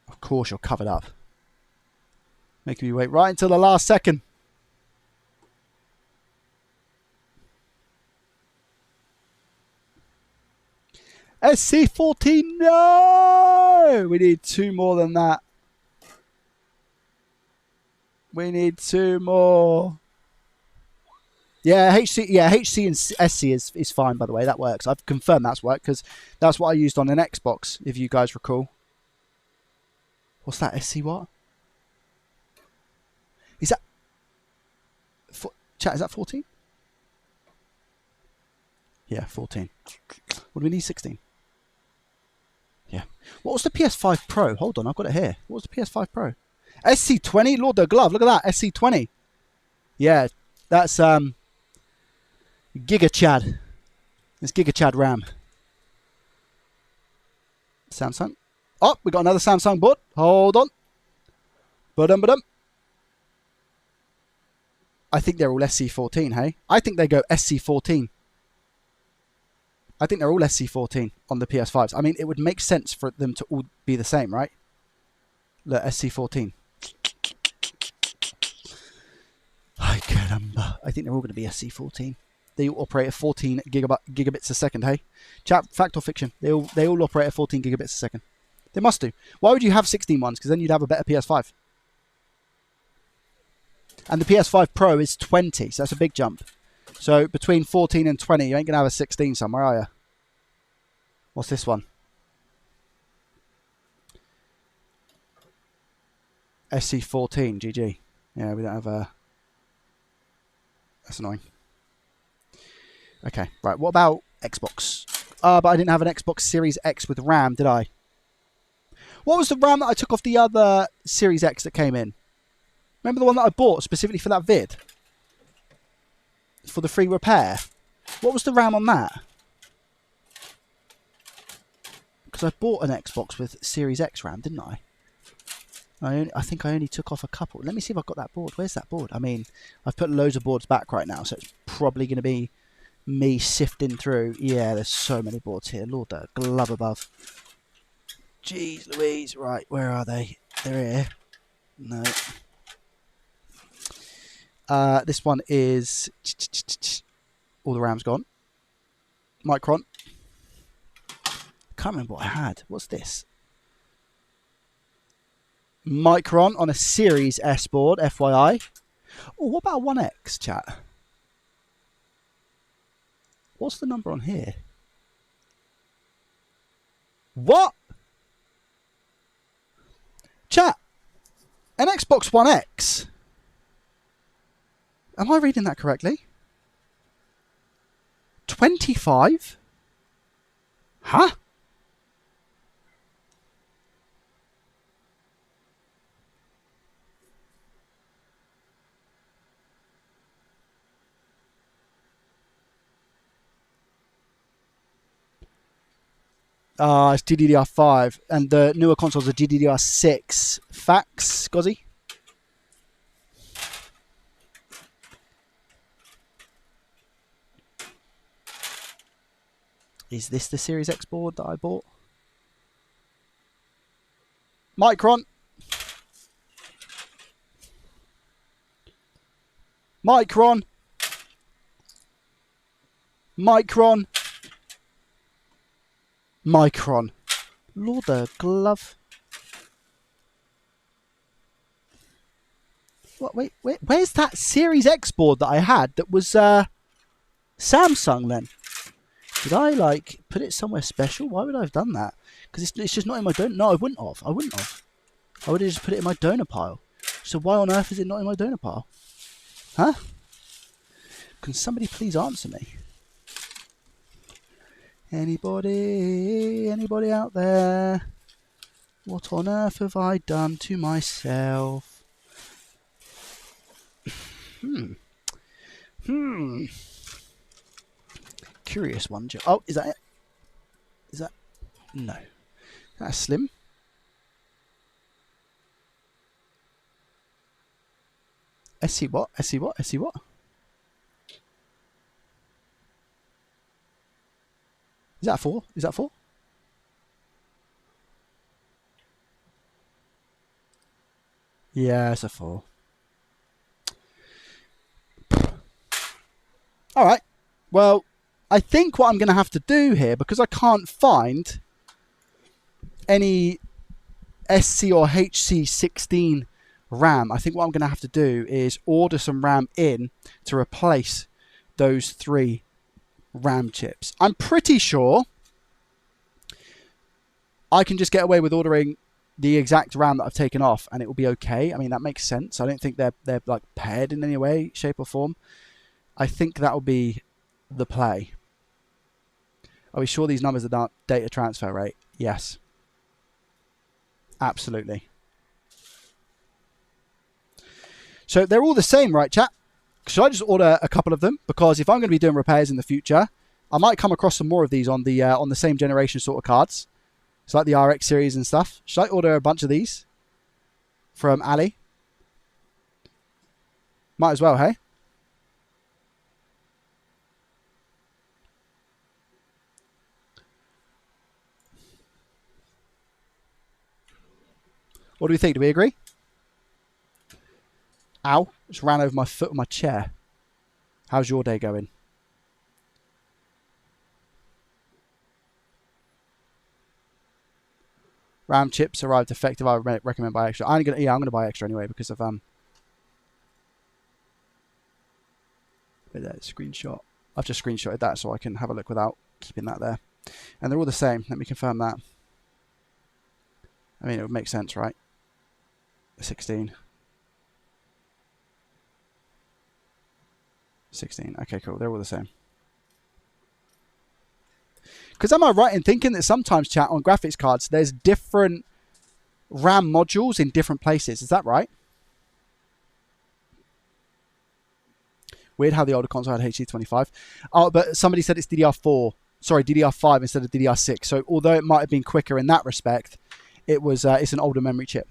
Of course you're covered up. Making me wait right until the last second. SC14, no! We need two more than that. We need two more. Yeah, HC and SC is fine, by the way. That works. I've confirmed that's worked because that's what I used on an Xbox, if you guys recall. What's that? SC what? Is that... Chat, is that 14? Yeah, 14. What do we need? 16. Yeah. What was the PS5 Pro? Hold on, I've got it here. What was the PS5 Pro? SC20? Lord the glove. Look at that. SC20. Yeah, that's Giga Chad. It's Giga Chad RAM. Samsung. Oh, we got another Samsung board. Hold on. Ba-dum-ba-dum. I think they're all SC14, hey? I think they go SC14. I think they're all SC14 on the PS5s. I mean, it would make sense for them to all be the same, right? Look, SC14. Ay, caramba. I think they're all going to be SC14. They all operate at 14 gigabits a second, hey? Chat, fact or fiction? They all operate at 14 gigabits a second. They must do. Why would you have 16 ones? Because then you'd have a better PS5. And the PS5 Pro is 20, so that's a big jump. So between 14 and 20, you ain't going to have a 16 somewhere, are you? What's this one? SC14, GG. Yeah, we don't have a... That's annoying. Okay, right. What about Xbox? But I didn't have an Xbox Series X with RAM, did I? What was the RAM that I took off the other Series X that came in? Remember the one that I bought specifically for that vid? For the FreeRepair. What was the RAM on that? Because I bought an Xbox with Series X RAM, didn't I? I think I only took off a couple. Let me see if I've got that board. Where's that board? I mean, I've put loads of boards back right now, so it's probably going to be me sifting through. Yeah, there's so many boards here. Lord, the glove above. Jeez Louise. Right, where are they? They're here. No. This one is... All the RAM's gone. Micron. Can't remember what I had. What's this? Micron on a Series S board, FYI. Oh, what about a 1X, chat? What's the number on here? What? Chat, an Xbox One X. Am I reading that correctly? 25? Huh? It's GDDR5, and the newer consoles are GDDR6. Facts, Gozzy? Is this the Series X board that I bought? Micron. Micron. Micron. Micron. Lord, the glove. What? Wait, where's that Series X board that I had that was Samsung then? Did I like put it somewhere special? Why would I have done that? Because it's just not in my donor. No, I wouldn't have. I would have just put it in my donor pile. So why on earth is it not in my donor pile? Huh? Can somebody please answer me? Anybody out there? What on earth have I done to myself? Curious one. Oh, is that it? Is that? No. That's slim. SC what? SC what? SC what? Is that 4? Is that 4? Yeah, it's a 4. Alright. Well, I think what I'm going to have to do here, because I can't find any SC or HC16 RAM, I think what I'm going to have to do is order some RAM in to replace those 3 RAM chips. I'm pretty sure I can just get away with ordering the exact RAM that I've taken off and it will be okay. I mean, that makes sense. I don't think they're like paired in any way, shape or form. I think that will be the play. Are we sure these numbers are not data transfer rate? Yes. Absolutely. So they're all the same, right, chat? Should I just order a couple of them? Because if I'm going to be doing repairs in the future, I might come across some more of these on the same generation sort of cards. It's like the RX series and stuff. Should I order a bunch of these from Ali? Might as well, hey? What do we think? Do we agree? Ow. Just ran over my foot with my chair. How's your day going? RAM chips arrived effective. I recommend buy extra. I'm gonna buy extra anyway because of that screenshot. I've just screenshotted that so I can have a look without keeping that there. And they're all the same. Let me confirm that. I mean, it would make sense, right? 16. 16. Okay, cool. They're all the same. Because am I right in thinking that sometimes, chat, on graphics cards, there's different RAM modules in different places? Is that right? Weird how the older console had HC25. Oh, but somebody said it's DDR4. Sorry, DDR5 instead of DDR6. So although it might have been quicker in that respect, it was it's an older memory chip.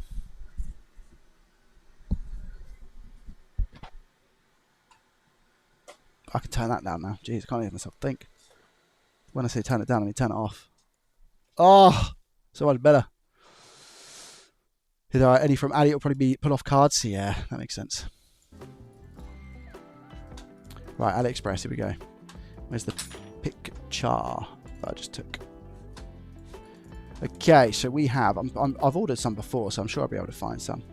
I can turn that down now. Jeez, I can't even myself think. When I say turn it down, I mean turn it off. Oh, so much better. Is there any from Ali? It'll probably be put off cards. Yeah, that makes sense. Right, AliExpress, here we go. Where's the picture that I just took? Okay, so we have, I've ordered some before, so I'm sure I'll be able to find some.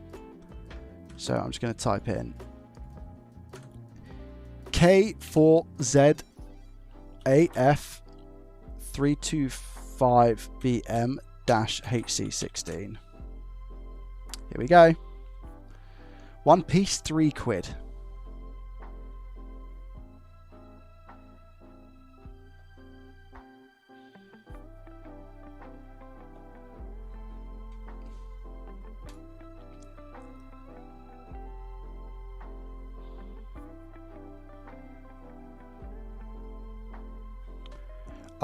So I'm just going to type in K4ZAF325BM-HC16. Here we go. One piece, £3.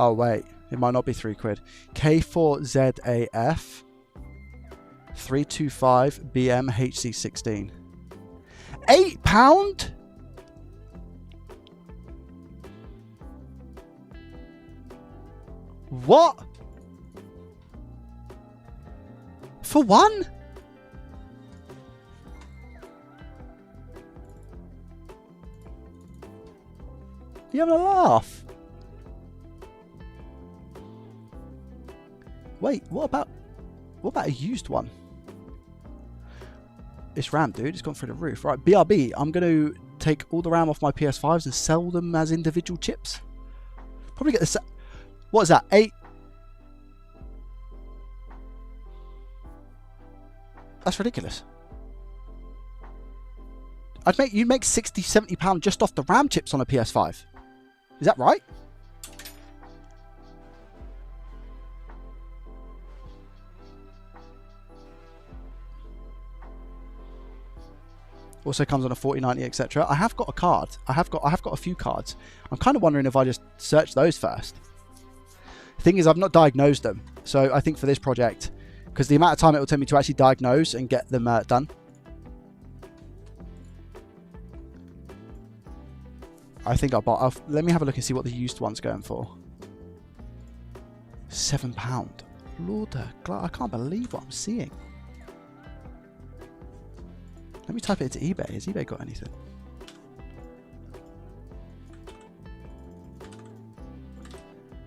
Oh wait, it might not be £3. K4ZAF 325BM-HC16. £8? What? For one? You having a laugh? Wait, what about a used one? It's RAM, dude. It's gone through the roof. Right, BRB. I'm going to take all the RAM off my PS5s and sell them as individual chips. Probably get this. What is that? 8. That's ridiculous. You'd make £60–70 just off the RAM chips on a PS5. Is that right? Also comes on a 4090, etc. I have got a card. I have got a few cards. I'm kind of wondering if I just search those first. The thing is, I've not diagnosed them, so I think for this project, because the amount of time it will take me to actually diagnose and get them done. I think let me have a look and see what the used one's going for. £7. Lord, I can't believe what I'm seeing. Let me type it into eBay. Has eBay got anything?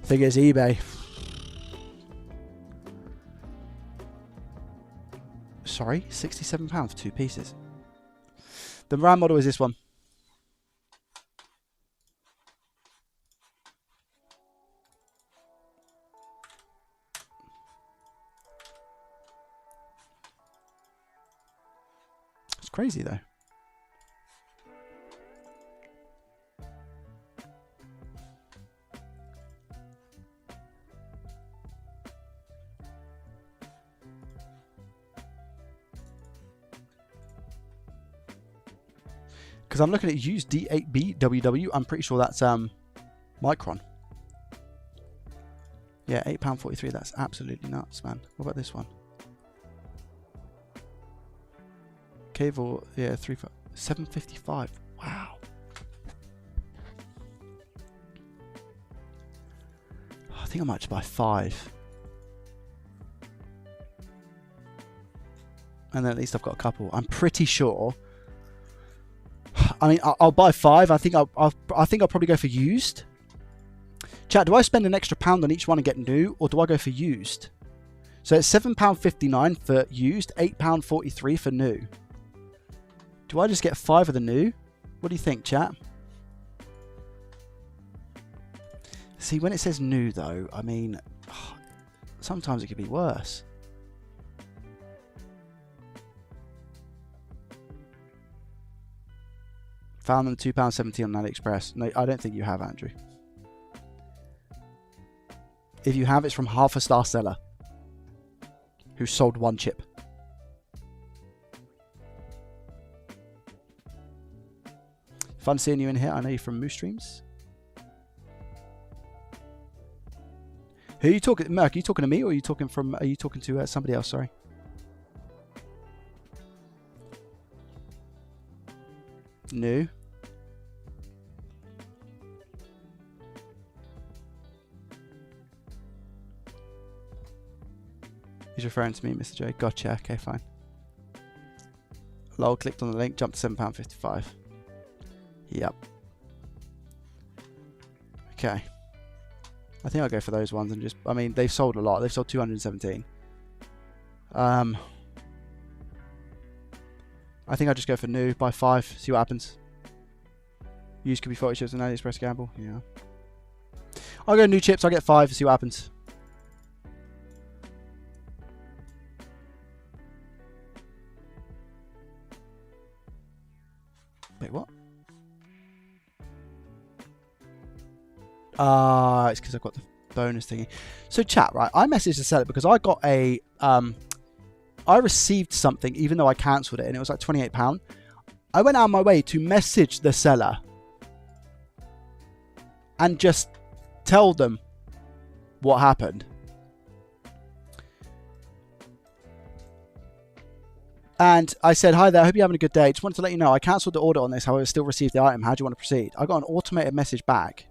Thing is, eBay. Sorry, £67 for 2 pieces. The RAM model is this one. It's crazy though. Because I'm looking at used D8B WW. I'm pretty sure that's Micron. Yeah, £8.43. That's absolutely nuts, man. What about this one? Cable, yeah, 755. Wow. I think I might just buy 5. And then at least I've got a couple. I'm pretty sure. I mean, I'll buy 5. I think I'll probably go for used. Chat, do I spend an extra £1 on each one and get new, or do I go for used? So it's £7.59 for used, £8.43 for new. Do I just get 5 of the new? What do you think, chat? See, when it says new, though, I mean, sometimes it could be worse. Found them £2.70 on AliExpress. No, I don't think you have, Andrew. If you have, it's from half a star seller who sold 1 chip. Fun seeing you in here. I know you're from Moose Streams. Who are you talking? Merc, are you talking to me, or are you talking to somebody else? Sorry. New. He's referring to me, Mr. J. Gotcha. Okay, fine. Lol, clicked on the link, jumped to £7.55. Yep. Okay. I think I'll go for those ones and just... I mean, they've sold a lot. They've sold 217. I think I'll just go for new, buy 5, see what happens. Used could be 40 chips and AliExpress gamble. Yeah. I'll go new chips, I'll get 5, see what happens. Wait, what? It's because I've got the bonus thingy. So chat, right? I messaged the seller because I got a... I received something even though I cancelled it and it was like £28. I went out of my way to message the seller and just tell them what happened. And I said, hi there, I hope you're having a good day. Just wanted to let you know I cancelled the order on this, however, still received the item. How do you want to proceed? I got an automated message back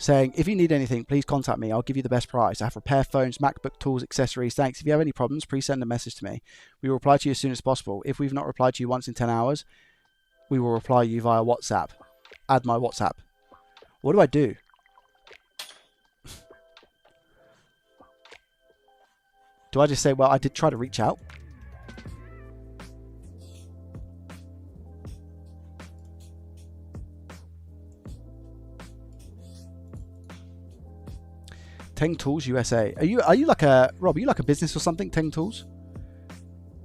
saying, if you need anything, please contact me. I'll give you the best price. I have repair phones, MacBook tools, accessories. Thanks. If you have any problems, please send a message to me. We will reply to you as soon as possible. If we've not replied to you once in 10 hours, we will reply you via WhatsApp. Add my WhatsApp. What do I do? Do I just say, well, I did try to reach out? Teng Tools USA. Are you like a Rob? Are you like a business or something? Teng Tools.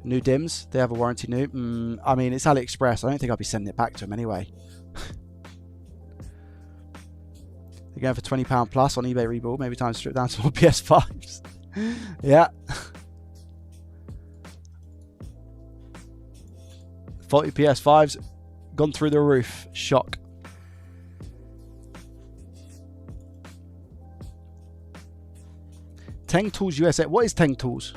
New DIMMs. They have a warranty. New. I mean, it's AliExpress. I don't think I'll be sending it back to them anyway. They're going for £20 plus on eBay Rebuild. Maybe time to strip down some more PS5s. Yeah. Faulty PS5s gone through the roof. Shock. Teng Tools USA. What is Teng Tools?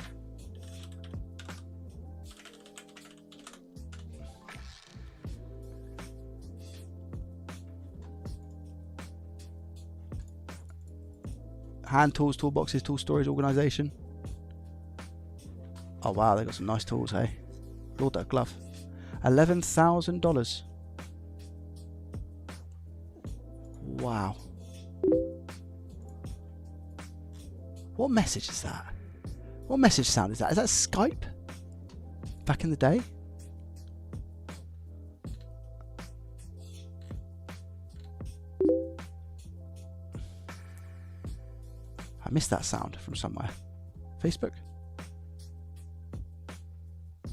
Hand tools, toolboxes, tool storage organization. Oh wow, they got some nice tools, hey. Lord, that glove. $11,000. Wow. What message is that? What message sound is that? Is that Skype? Back in the day? I missed that sound from somewhere. Facebook?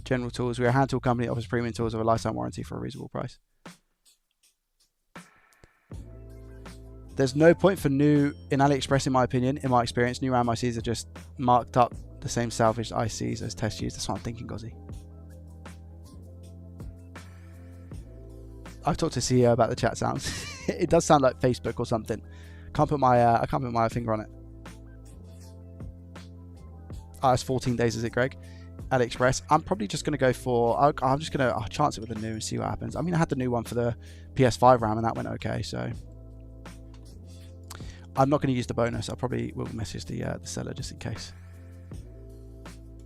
General Tools. We're a hand tool company that offers premium tools with a lifetime warranty for a reasonable price. There's no point for new in AliExpress, in my opinion. In my experience, new RAM ICs are just marked up the same salvaged ICs as test used. That's what I'm thinking, Gozzy. I've talked to CEO about the chat sounds. It does sound like Facebook or something. I can't put my finger on it. Oh, it's 14 days, is it, Greg? AliExpress. I'm probably just going to go for... I'm just going to chance it with the new and see what happens. I mean, I had the new one for the PS5 RAM and that went okay, so... I'm not going to use the bonus. I probably will message the seller just in case.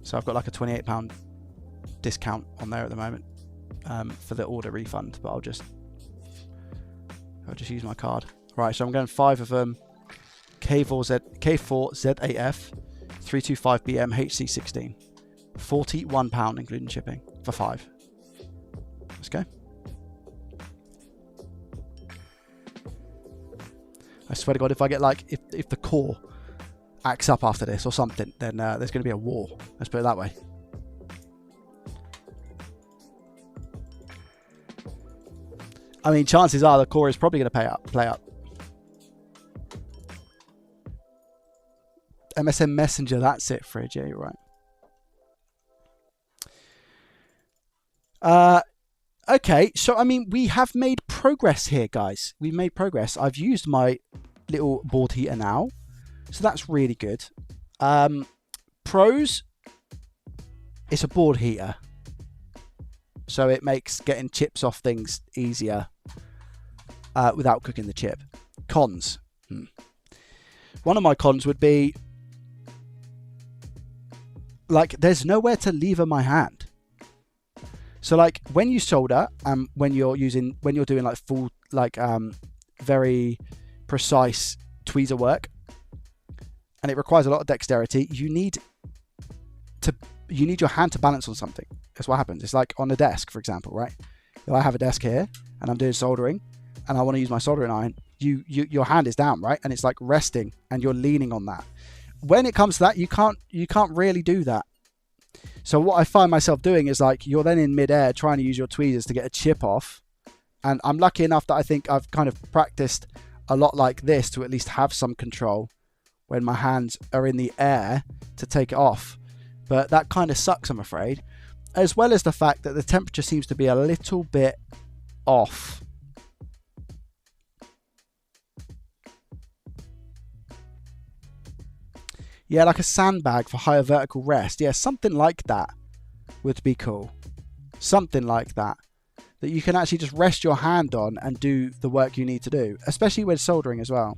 So I've got like a £28 discount on there at the moment for the order refund, but I'll just use my card. Right, so I'm going 5 of them. K4ZAF 325BM HC16. £41 including shipping for 5. Let's go. I swear to God, if I get like, if the core acts up after this or something, then there's going to be a war. Let's put it that way. I mean, chances are the core is probably going to play up. MSN Messenger, that's it, Fridge. Yeah, you're right. Okay, so I mean, we have made progress here, guys. We've made progress. I've used my little board heater now, so that's really good. Pros, it's a board heater, so it makes getting chips off things easier without cooking the chip. Cons. One of my cons would be, like, there's nowhere to lever my hand. So like when you solder, when you're doing like full, like very precise tweezer work, and it requires a lot of dexterity, you need your hand to balance on something. That's what happens. It's like on a desk, for example, right? If I have a desk here and I'm doing soldering and I want to use my soldering iron, your hand is down, right? And it's like resting and you're leaning on that. When it comes to that, you can't really do that. So what I find myself doing is like, you're then in midair trying to use your tweezers to get a chip off. And I'm lucky enough that I think I've kind of practiced a lot like this to at least have some control when my hands are in the air to take it off. But that kind of sucks, I'm afraid. As well as the fact that the temperature seems to be a little bit off. Yeah, like a sandbag for higher vertical rest. Yeah, something like that would be cool. Something like that. That you can actually just rest your hand on and do the work you need to do. Especially when soldering as well.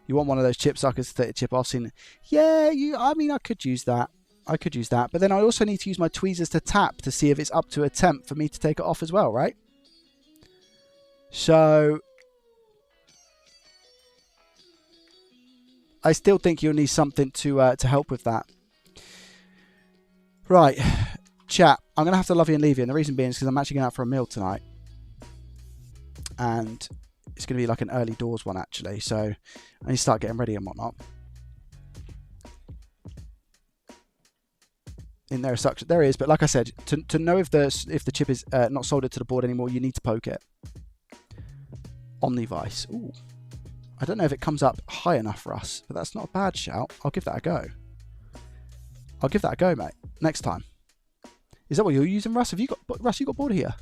You want one of those chip suckers to take the chip off. Yeah, I mean, I could use that. But then I also need to use my tweezers to tap to see if it's up to a temp for me to take it off as well, right? So... I still think you'll need something to help with that. Right, chat. I'm going to have to love you and leave you. And the reason being is because I'm actually going out for a meal tonight. And it's going to be like an early doors one, actually. So I need to start getting ready and whatnot. In there, such there is, but like I said, to know if the chip is not soldered to the board anymore, you need to poke it. Omnivice. Ooh, I don't know if it comes up high enough for us, but that's not a bad shout. I'll give that a go. I'll give that a go, mate. Next time. Is that what you're using, Russ? You got board here?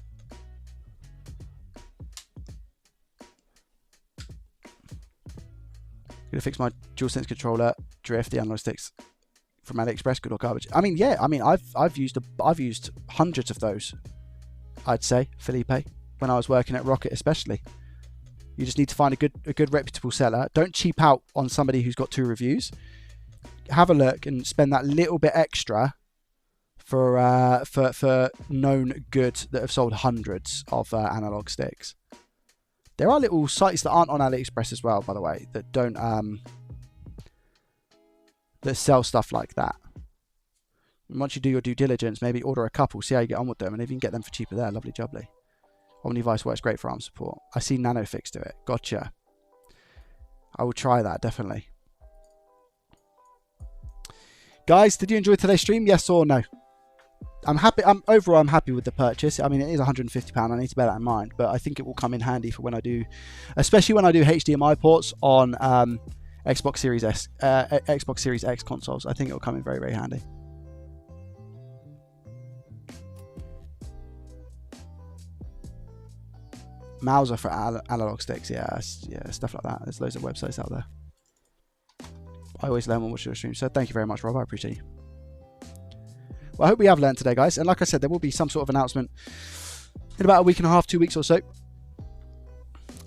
Gonna fix my DualSense controller, drift, the analog sticks from AliExpress, good or garbage. I mean, yeah. I mean, I've used hundreds of those. I'd say, Felipe, when I was working at Rocket, especially. You just need to find a good reputable seller. Don't cheap out on somebody who's got 2 reviews. Have a look and spend that little bit extra for known goods that have sold hundreds of analog sticks. There are little sites that aren't on AliExpress as well, by the way, that don't that sell stuff like that. And once you do your due diligence, maybe order a couple, see how you get on with them, and if you can get them for cheaper there, lovely jubbly. Omnivice works great for ARM support. I see NanoFix do it. Gotcha. I will try that, definitely. Guys, did you enjoy today's stream? Yes or no? I'm happy. Overall, I'm happy with the purchase. I mean, it is £150. I need to bear that in mind, but I think it will come in handy for when I do, especially when I do HDMI ports on Xbox Series X consoles. I think it will come in very, very handy. Mauser for analog sticks, yeah, stuff like that. There's loads of websites out there. I always learn when watching your stream, so thank you very much, Rob. I appreciate you. Well, I hope we have learned today, guys. And like I said, there will be some sort of announcement in about a week and a half, 2 weeks or so.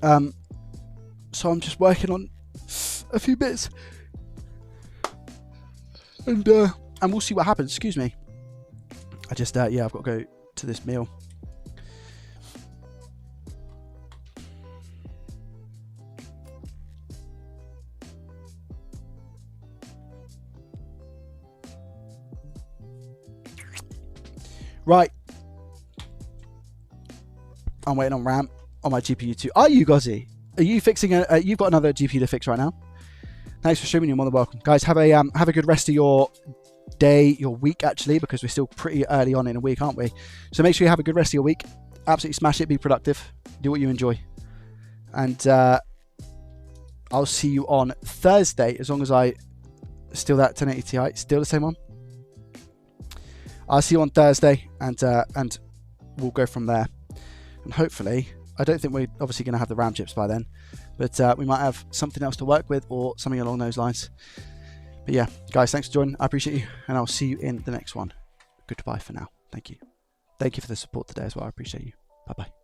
So I'm just working on a few bits, and we'll see what happens. Excuse me. I just yeah, I've got to go to this meal. Right, I'm waiting on RAM on my GPU too. Are you, Gozzy? Are you fixing you've got another GPU to fix right now? Thanks for streaming. You're more than welcome, guys. Have a good rest of your day, your week actually, because we're still pretty early on in a week, aren't we? So make sure you have a good rest of your week. Absolutely smash it. Be productive. Do what you enjoy, and I'll see you on Thursday. As long as I still that 1080 Ti, still the same one. I'll see you on Thursday, and we'll go from there. And hopefully, I don't think we're obviously going to have the RAM chips by then, but we might have something else to work with or something along those lines. But yeah, guys, thanks for joining. I appreciate you, and I'll see you in the next one. Goodbye for now. Thank you. Thank you for the support today as well. I appreciate you. Bye-bye.